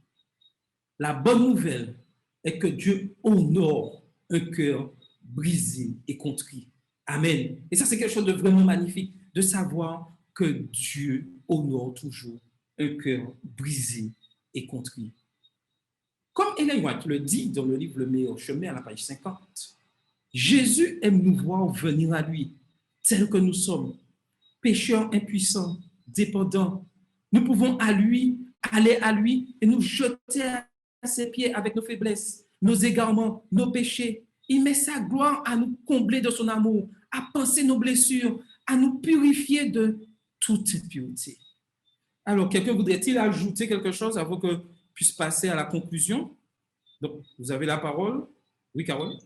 La bonne nouvelle est que Dieu honore un cœur brisé et contrit. Amen. Et ça, c'est quelque chose de vraiment magnifique, de savoir que Dieu honore toujours un cœur brisé et contrit. Comme Ellen White le dit dans le livre Le meilleur chemin à la page 50, Jésus aime nous voir venir à lui, tels que nous sommes, pécheurs impuissants, dépendants. Nous pouvons aller à lui et nous jeter à ses pieds avec nos faiblesses, nos égarements, nos péchés. Il met sa gloire à nous combler de son amour, à panser nos blessures, à nous purifier de toute impureté. Alors, quelqu'un voudrait-il ajouter quelque chose avant que je puisse passer à la conclusion? Donc, vous avez la parole. Oui, Carole?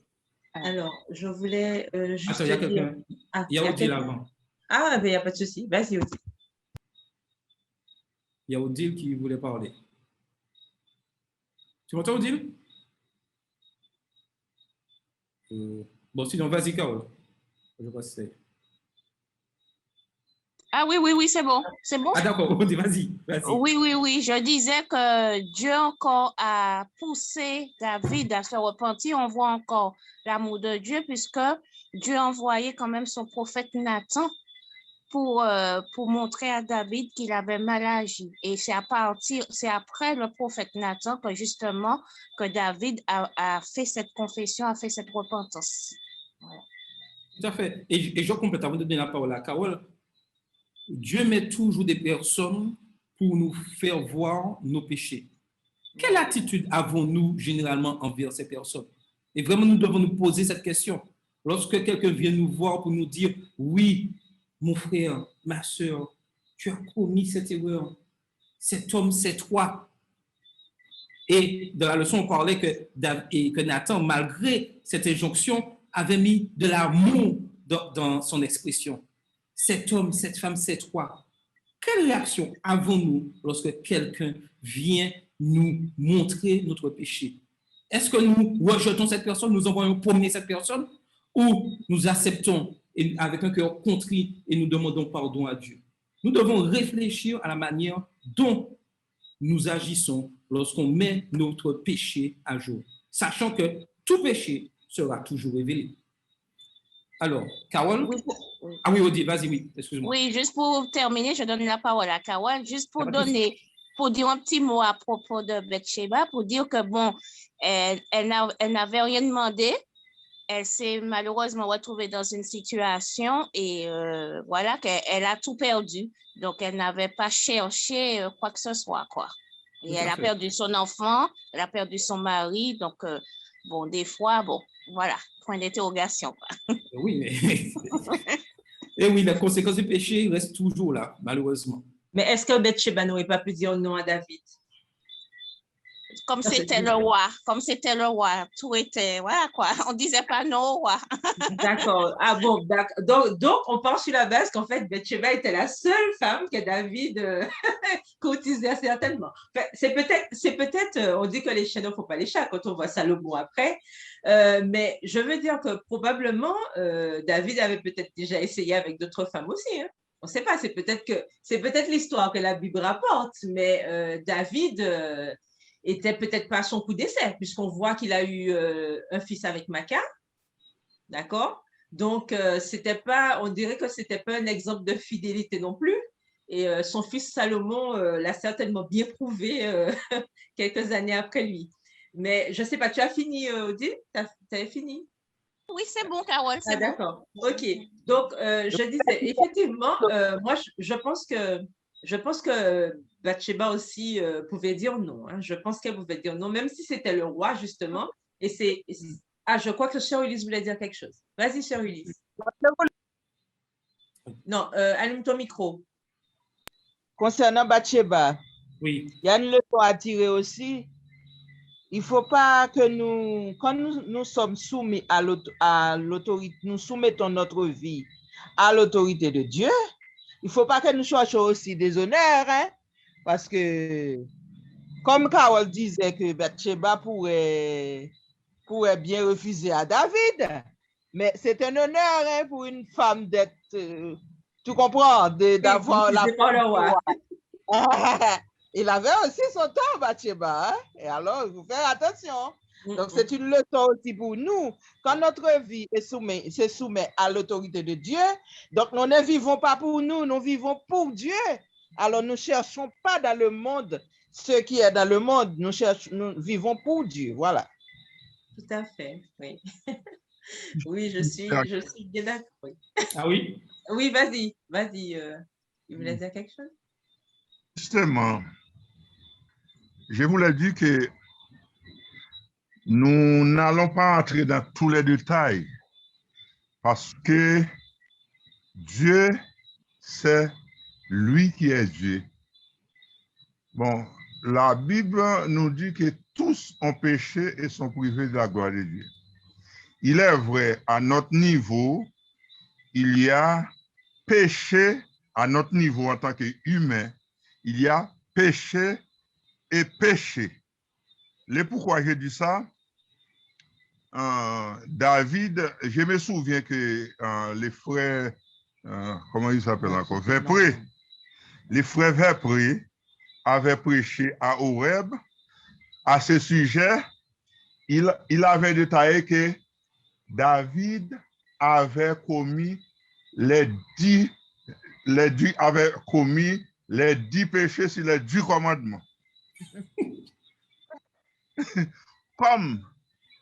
Alors, je voulais juste Attends, il y a quelqu'un. Il y a Odile avant. Ah, ben, il n'y a pas de souci. Vas-y, Odile. Il y a Odile qui voulait parler. Tu m'entends, Odile? Bon, sinon, vas-y, Carole. Je sais pas si c'est... Ah oui, c'est bon. C'est bon? Ah d'accord, Odile, vas-y. Oui. Je disais que Dieu encore a poussé David à se repentir. On voit encore l'amour de Dieu puisque Dieu a envoyé quand même son prophète Nathan pour montrer à David qu'il avait mal agi. Et c'est après le prophète Nathan que justement que David a fait cette confession, a fait cette repentance. Voilà. Tout à fait. Et je complète avant de donner la parole à Carole. Dieu met toujours des personnes pour nous faire voir nos péchés. Quelle attitude avons-nous généralement envers ces personnes? Et vraiment, nous devons nous poser cette question. Lorsque quelqu'un vient nous voir pour nous dire, oui, mon frère, ma soeur, tu as commis cette erreur. Cet homme, c'est toi. Et dans la leçon, on parlait que Nathan, malgré cette injonction, avait mis de l'amour dans son expression. Cet homme, cette femme, c'est toi. Quelle réaction avons-nous lorsque quelqu'un vient nous montrer notre péché? Est-ce que nous rejetons cette personne, nous envoyons promener cette personne, ou nous acceptons avec un cœur contrit et nous demandons pardon à Dieu? Nous devons réfléchir à la manière dont nous agissons lorsqu'on met notre péché à jour, sachant que tout péché sera toujours révélé. Alors, Carole? Oui. Ah oui, Odile, vas-y, oui, excuse-moi. Oui, juste pour terminer, je donne la parole à Carole, juste pour dire un petit mot à propos de Bathsheba, pour dire que bon, elle n'avait rien demandé. Elle s'est malheureusement retrouvée dans une situation et voilà qu'elle a tout perdu. Donc, elle n'avait pas cherché quoi que ce soit, quoi. Et elle a perdu son enfant, elle a perdu son mari. Donc, bon, des fois, bon, voilà, point d'interrogation, quoi. Oui, mais... Et oui, la conséquence du péché reste toujours là, malheureusement. Mais est-ce que Bathsheba n'aurait pas pu dire non à David? Comme c'était le roi, tout était, voilà quoi, on disait pas non au roi. D'accord. Ah bon, donc on part sur la base qu'en fait, Bathsheba était la seule femme que David courtisait certainement. Enfin, c'est peut-être, on dit que les chiens ne font pas les chats quand on voit Salomon après, mais je veux dire que probablement, David avait peut-être déjà essayé avec d'autres femmes aussi, hein. On ne sait pas, c'est peut-être l'histoire que la Bible rapporte, mais David... était peut-être pas à son coup d'essai, puisqu'on voit qu'il a eu un fils avec Maca, d'accord? Donc, on dirait que c'était pas un exemple de fidélité non plus. Et son fils Salomon l'a certainement bien prouvé quelques années après lui. Mais je sais pas, tu as fini, Odile? Tu avais fini? Oui, c'est bon, Carole, c'est bon. D'accord, ok. Donc, je disais, effectivement, moi, je pense que Bathsheba aussi pouvait dire non, hein. Je pense qu'elle pouvait dire non, même si c'était le roi, justement. Ah, je crois que Sœur Ulysse voulait dire quelque chose. Vas-y, Sœur Ulysse. Non, allume ton micro. Concernant Bathsheba, oui. Il y a une leçon à tirer aussi. Il ne faut pas que quand nous sommes soumis à l'autorité, nous soumettons notre vie à l'autorité de Dieu, il ne faut pas que nous cherchions aussi des honneurs, hein, parce que, comme Carole disait que Bathsheba pourrait bien refuser à David, mais c'est un honneur, hein, pour une femme d'être, tu comprends, d'avoir la femme. Il avait aussi son temps, Bathsheba, hein? Et alors, il faut faire attention. Donc, c'est une leçon aussi pour nous. Quand notre vie se soumet à l'autorité de Dieu, donc nous ne vivons pas pour nous, nous vivons pour Dieu. Alors, nous ne cherchons pas dans le monde ce qui est dans le monde, nous vivons pour Dieu, voilà. Tout à fait, oui. Oui, je suis bien d'accord. Oui. Ah oui? Oui, vas-y. Tu voulais dire quelque chose? Justement, je voulais dire que nous n'allons pas entrer dans tous les détails parce que Dieu, c'est lui qui est Dieu. Bon, la Bible nous dit que tous ont péché et sont privés de la gloire de Dieu. Il est vrai, à notre niveau, il y a péché, à notre niveau en tant qu'humain, il y a péché et péché. Et pourquoi je dis ça? David, je me souviens que les frères, comment ils s'appellent encore? Vêpré. Les frères Vêpré avaient prêché à Horeb. À ce sujet, il avait détaillé que David avait commis les 10 péchés sur les 10 commandements. Comme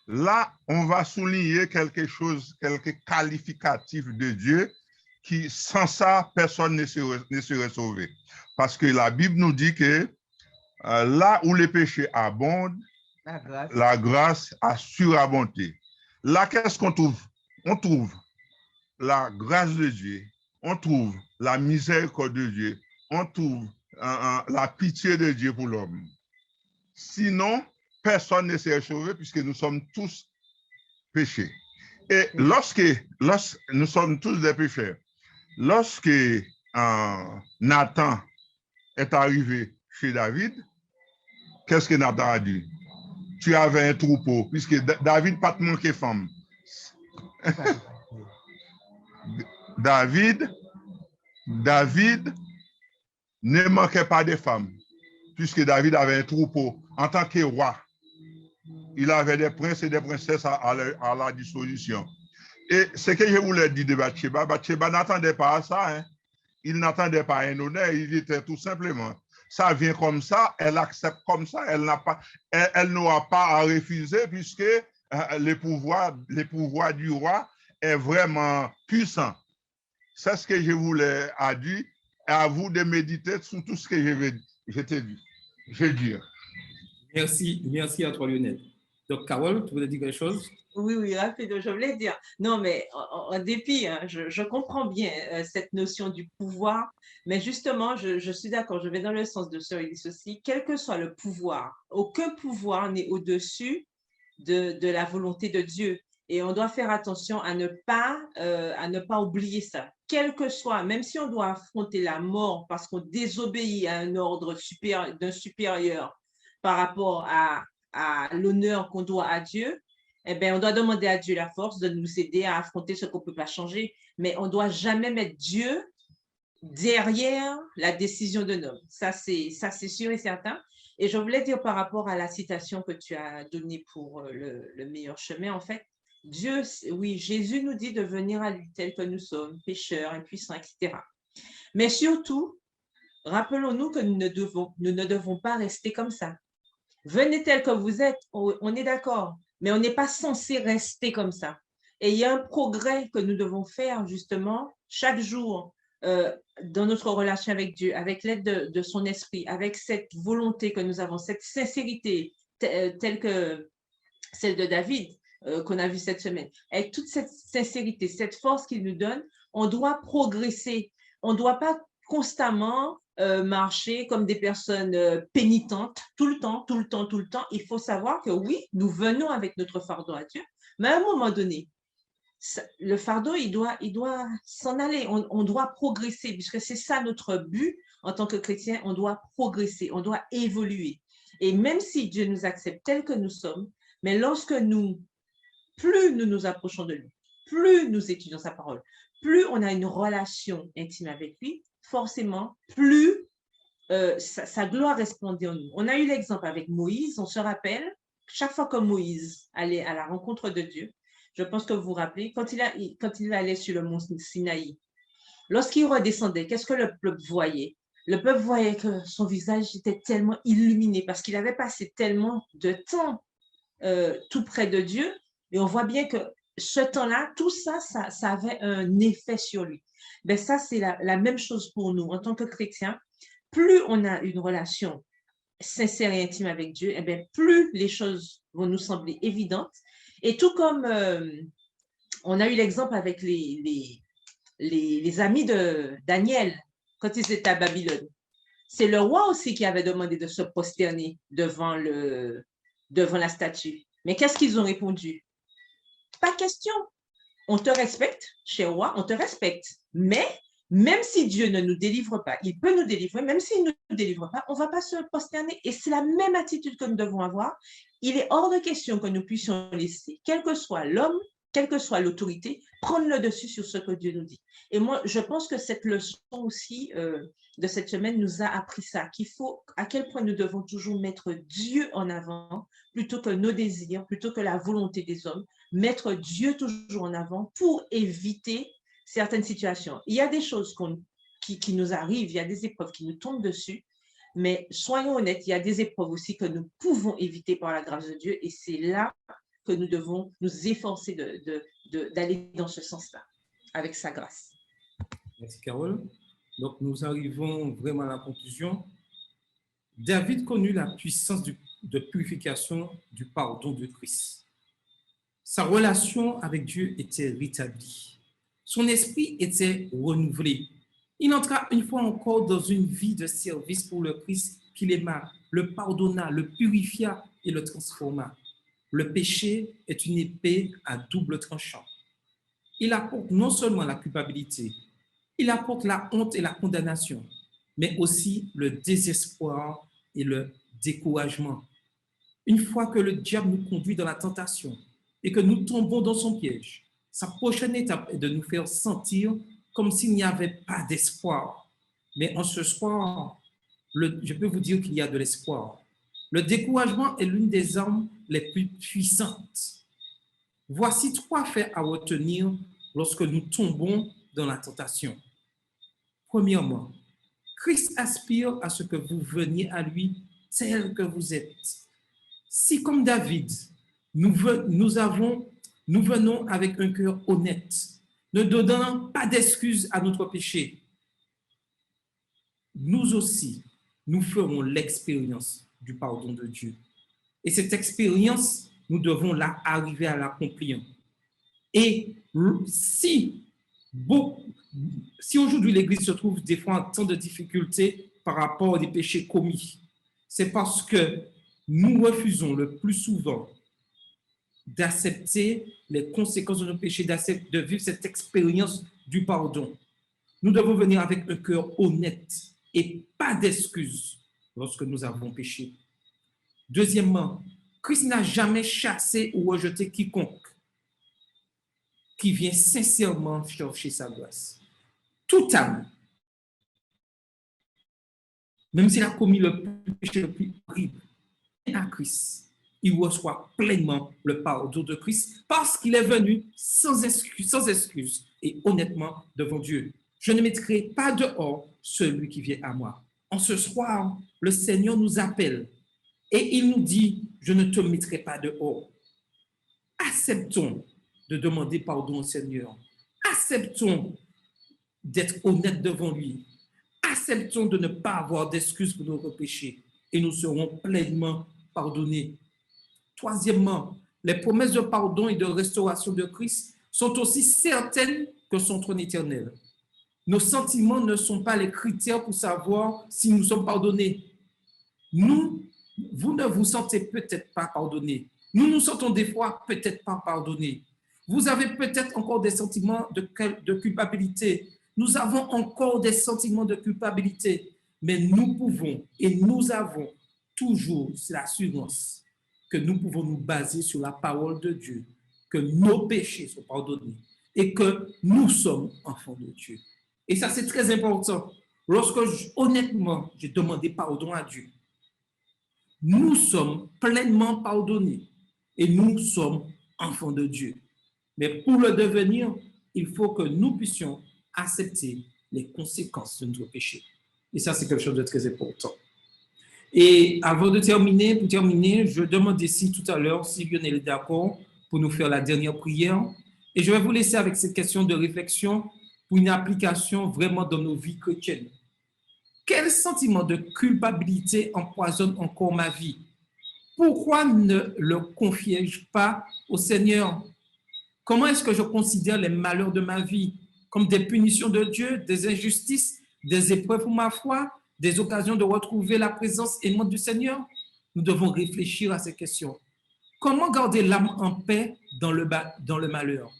là, on va souligner quelque chose, quelques qualificatifs de Dieu qui, sans ça, personne ne serait sauvé. Parce que la Bible nous dit que là où les péchés abondent, la grâce a surabondé. Là, qu'est-ce qu'on trouve? On trouve la grâce de Dieu, on trouve la miséricorde de Dieu, on trouve la pitié de Dieu pour l'homme. Sinon, personne ne serait sauvé puisque nous sommes tous péchés. Et lorsque nous sommes tous des pécheurs, lorsque Nathan est arrivé chez David, qu'est-ce que Nathan a dit? Tu avais un troupeau, puisque David pas te manquer femme. David ne manquait pas de femmes, puisque David avait un troupeau en tant que roi. Il avait des princes et des princesses à la disposition. Et ce que je voulais dire de Bathsheba, Bathsheba n'attendait pas à ça. Hein. Il n'attendait pas un honneur, il était tout simplement. Ça vient comme ça, elle accepte comme ça, elle n'aura pas à refuser puisque le pouvoir du roi est vraiment puissant. C'est ce que je voulais dire. À vous de méditer sur tout ce que je t'ai dit. Je veux dire. Merci à toi, Lionel. Donc, Carole, tu voulais dire quelque chose? Oui, rapide, je voulais dire. Non, mais en dépit, hein, je comprends bien cette notion du pouvoir, mais justement, je suis d'accord, je vais dans le sens de Sœur Elise aussi, quel que soit le pouvoir, aucun pouvoir n'est au-dessus de la volonté de Dieu. Et on doit faire attention à ne pas oublier ça. Quel que soit, même si on doit affronter la mort parce qu'on désobéit à un ordre d'un supérieur par rapport à l'honneur qu'on doit à Dieu, eh bien, on doit demander à Dieu la force de nous aider à affronter ce qu'on ne peut pas changer. Mais on ne doit jamais mettre Dieu derrière la décision d'un homme. Ça, c'est sûr et certain. Et je voulais dire par rapport à la citation que tu as donnée pour le meilleur chemin, en fait, Dieu, oui, Jésus nous dit de venir à lui tel que nous sommes, pécheurs, impuissants, etc. Mais surtout, rappelons-nous que nous ne devons pas rester comme ça. Venez tel que vous êtes, on est d'accord, mais on n'est pas censé rester comme ça. Et il y a un progrès que nous devons faire justement chaque jour dans notre relation avec Dieu, avec l'aide de son esprit, avec cette volonté que nous avons, cette sincérité telle que celle de David qu'on a vue cette semaine. Avec toute cette sincérité, cette force qu'il nous donne, on doit progresser. On ne doit pas constamment marcher comme des personnes pénitentes tout le temps. Il faut savoir que oui, nous venons avec notre fardeau à Dieu, mais à un moment donné, le fardeau, il doit s'en aller. On doit progresser, puisque c'est ça notre but en tant que chrétien. On doit progresser, on doit évoluer. Et même si Dieu nous accepte tels que nous sommes, mais lorsque plus nous nous approchons de lui, plus nous étudions sa parole, plus on a une relation intime avec lui, forcément, plus sa gloire resplendit en nous. On a eu l'exemple avec Moïse, on se rappelle, chaque fois que Moïse allait à la rencontre de Dieu, je pense que vous vous rappelez, quand il allait sur le mont Sinaï, lorsqu'il redescendait, qu'est-ce que le peuple voyait? Le peuple voyait que son visage était tellement illuminé parce qu'il avait passé tellement de temps tout près de Dieu, et on voit bien que ce temps-là, tout ça, ça avait un effet sur lui. Ben ça, c'est la même chose pour nous en tant que chrétiens. Plus on a une relation sincère et intime avec Dieu, eh bien, plus les choses vont nous sembler évidentes. Et tout comme on a eu l'exemple avec les amis de Daniel quand ils étaient à Babylone. C'est le roi aussi qui avait demandé de se prosterner devant la statue. Mais qu'est-ce qu'ils ont répondu? Pas question. On te respecte, cher roi, on te respecte. Mais Même si Dieu ne nous délivre pas, il peut nous délivrer, même s'il ne nous délivre pas, on ne va pas se prosterner. Et c'est la même attitude que nous devons avoir. Il est hors de question que nous puissions laisser, quel que soit l'homme, quelle que soit l'autorité, prendre le dessus sur ce que Dieu nous dit. Et moi, je pense que cette leçon aussi de cette semaine nous a appris ça, qu'il faut, à quel point nous devons toujours mettre Dieu en avant, plutôt que nos désirs, plutôt que la volonté des hommes, mettre Dieu toujours en avant pour éviter certaines situations. Il y a des choses qui nous arrivent, il y a des épreuves qui nous tombent dessus, mais soyons honnêtes, il y a des épreuves aussi que nous pouvons éviter par la grâce de Dieu, et c'est là que nous devons nous efforcer d'aller dans ce sens-là, avec sa grâce. Merci, Carole. Donc, nous arrivons vraiment à la conclusion. David connut la puissance de purification du pardon de Christ. Sa relation avec Dieu était rétablie. Son esprit était renouvelé. Il entra une fois encore dans une vie de service pour le Christ qu'il aima, le pardonna, le purifia et le transforma. Le péché est une épée à double tranchant. Il apporte non seulement la culpabilité, il apporte la honte et la condamnation, mais aussi le désespoir et le découragement. Une fois que le diable nous conduit dans la tentation et que nous tombons dans son piège, sa prochaine étape est de nous faire sentir comme s'il n'y avait pas d'espoir. Mais en ce soir, je peux vous dire qu'il y a de l'espoir. Le découragement est l'une des armes les plus puissantes. Voici 3 faits à retenir lorsque nous tombons dans la tentation. Premièrement, Christ aspire à ce que vous veniez à lui tel que vous êtes. Si, comme David, nous venons avec un cœur honnête, ne donnant pas d'excuses à notre péché, nous aussi, nous ferons l'expérience du pardon de Dieu. Et cette expérience, nous devons arriver à l'accomplir. Et si aujourd'hui l'Église se trouve des fois en tant de difficultés par rapport aux péchés commis, c'est parce que nous refusons le plus souvent d'accepter les conséquences de nos péchés, de vivre cette expérience du pardon. Nous devons venir avec un cœur honnête et pas d'excuses lorsque nous avons péché. Deuxièmement, Christ n'a jamais chassé ou rejeté quiconque qui vient sincèrement chercher sa grâce. Toute âme, même s'il a commis le péché le plus horrible, à Christ, il reçoit pleinement le pardon de Christ parce qu'il est venu sans excuse et honnêtement devant Dieu. Je ne mettrai pas dehors celui qui vient à moi. En ce soir, le Seigneur nous appelle et il nous dit, je ne te mettrai pas dehors. Acceptons de demander pardon au Seigneur. Acceptons d'être honnêtes devant lui. Acceptons de ne pas avoir d'excuses pour nos péchés et nous serons pleinement pardonnés. Troisièmement, les promesses de pardon et de restauration de Christ sont aussi certaines que son trône éternel. Nos sentiments ne sont pas les critères pour savoir si nous sommes pardonnés. Vous ne vous sentez peut-être pas pardonné. Nous nous sentons des fois peut-être pas pardonnés. Vous avez peut-être encore des sentiments de culpabilité. Nous avons encore des sentiments de culpabilité, mais nous pouvons et nous avons toujours l'assurance que nous pouvons nous baser sur la parole de Dieu, que nos péchés sont pardonnés et que nous sommes enfants de Dieu. Et ça, c'est très important. Lorsque, honnêtement, j'ai demandé pardon à Dieu, nous sommes pleinement pardonnés et nous sommes enfants de Dieu. Mais pour le devenir, il faut que nous puissions accepter les conséquences de notre péché. Et ça, c'est quelque chose de très important. Et avant de terminer, je demandais si tout à l'heure, si Lionel est d'accord pour nous faire la dernière prière. Et je vais vous laisser avec cette question de réflexion pour une application vraiment dans nos vies chrétiennes. Quel sentiment de culpabilité empoisonne encore ma vie? Pourquoi ne le confiais-je pas au Seigneur? Comment est-ce que je considère les malheurs de ma vie comme des punitions de Dieu, des injustices, des épreuves pour ma foi, des occasions de retrouver la présence aimante du Seigneur? Nous devons réfléchir à ces questions. Comment garder l'âme en paix dans le malheur?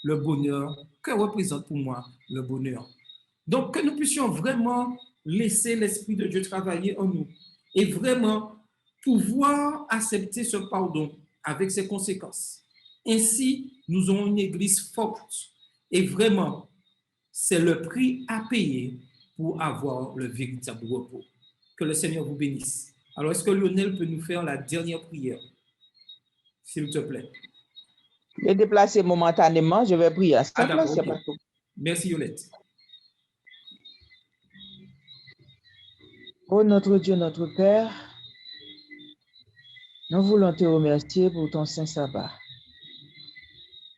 le bonheur? Que représente pour moi le bonheur? Donc, que nous puissions vraiment laisser l'Esprit de Dieu travailler en nous et vraiment pouvoir accepter ce pardon avec ses conséquences. Ainsi, nous aurons une Église forte et vraiment, c'est le prix à payer pour avoir le véritable repos. Que le Seigneur vous bénisse. Alors, est-ce que Lionel peut nous faire la dernière prière, s'il te plaît? Je vais déplacer momentanément, je vais prier à sa place. D'accord, okay. Merci, Yolette. Oh notre Dieu, notre Père, nous voulons te remercier pour ton saint sabbat.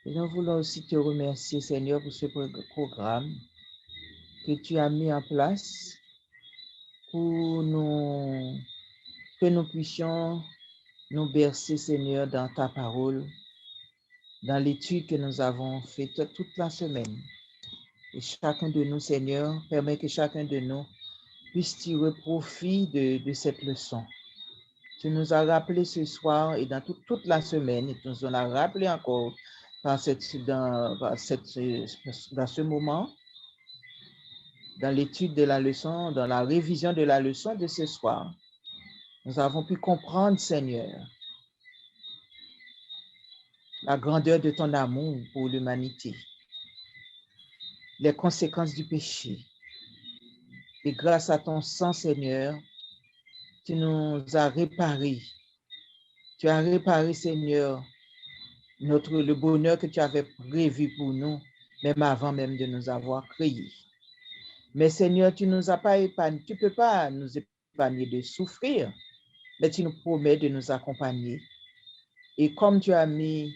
Et nous voulons aussi te remercier, Seigneur, pour ce programme que tu as mis en place pour que nous puissions nous bercer, Seigneur, dans ta parole, dans l'étude que nous avons faite toute la semaine. Et chacun de nous, Seigneur, permet que chacun de nous puisse tirer profit de cette leçon. Tu nous as rappelé ce soir et dans toute la semaine, et tu nous en as rappelé encore dans ce moment, dans l'étude de la leçon, dans la révision de la leçon de ce soir. Nous avons pu comprendre, Seigneur, la grandeur de ton amour pour l'humanité, les conséquences du péché. Et grâce à ton sang, Seigneur, tu nous as réparé. Tu as réparé, Seigneur, le bonheur que tu avais prévu pour nous, même avant même de nous avoir créés. Mais Seigneur, tu nous as pas épargné, tu ne peux pas nous épargner de souffrir, mais tu nous promets de nous accompagner. Et comme tu as mis,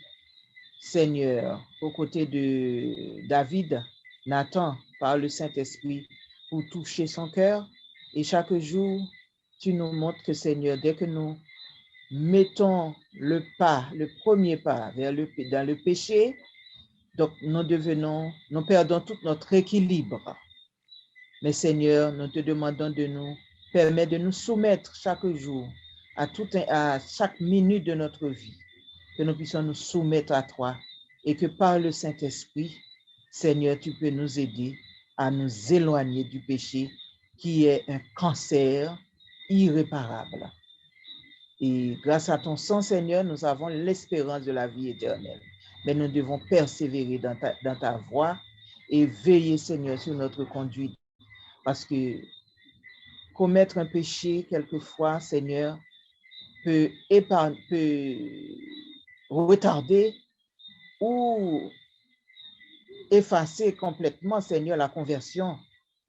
Seigneur, aux côtés de David, Nathan, par le Saint-Esprit, pour toucher son cœur, et chaque jour, tu nous montres que, Seigneur, dès que nous mettons le premier pas dans le péché, donc nous perdons tout notre équilibre. Mais Seigneur, nous te demandons de nous permettre de nous soumettre chaque jour, à chaque minute de notre vie, que nous puissions nous soumettre à toi et que par le Saint-Esprit, Seigneur, tu peux nous aider à nous éloigner du péché qui est un cancer irréparable. Et grâce à ton sang, Seigneur, nous avons l'espérance de la vie éternelle. Mais nous devons persévérer dans ta voie et veiller, Seigneur, sur notre conduite. Parce que commettre un péché, quelquefois, Seigneur, peut retarder ou effacer complètement, Seigneur, la conversion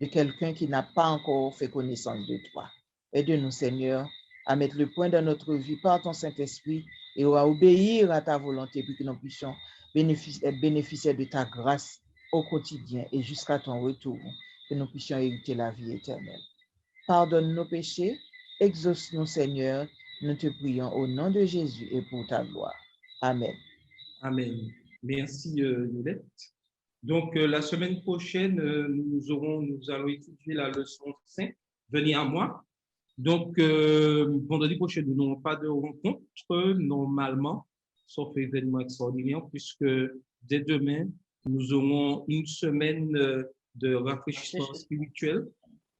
de quelqu'un qui n'a pas encore fait connaissance de toi. Aide-nous, Seigneur, à mettre le point dans notre vie par ton Saint-Esprit et à obéir à ta volonté pour que nous puissions bénéficier de ta grâce au quotidien et jusqu'à ton retour, que nous puissions hériter la vie éternelle. Pardonne nos péchés, exauce-nous, Seigneur, nous te prions au nom de Jésus et pour ta gloire. Amen. Amen. Merci, Yolette. Donc, la semaine prochaine, nous allons étudier la leçon 5, Venez à moi. Donc, vendredi prochain, nous n'aurons pas de rencontre normalement, sauf événement extraordinaire, puisque dès demain, nous aurons une semaine de rafraîchissement spirituel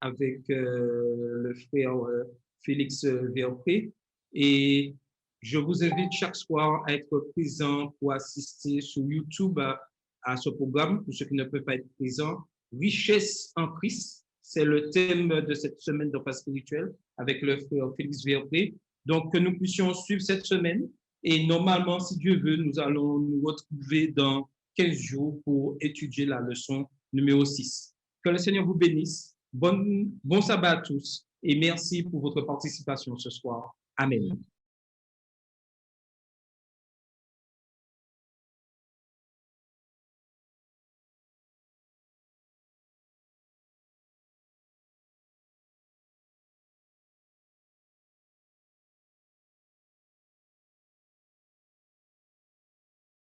avec le frère Félix Verpré. Et je vous invite chaque soir à être présent pour assister sur YouTube à ce programme, pour ceux qui ne peuvent pas être présents. Richesse en Christ, c'est le thème de cette semaine de repas spirituel avec le frère Félix Verpré. Donc, que nous puissions suivre cette semaine. Et normalement, si Dieu veut, nous allons nous retrouver dans 15 jours pour étudier la leçon numéro 6. Que le Seigneur vous bénisse. Bon sabbat à tous et merci pour votre participation ce soir. Amen.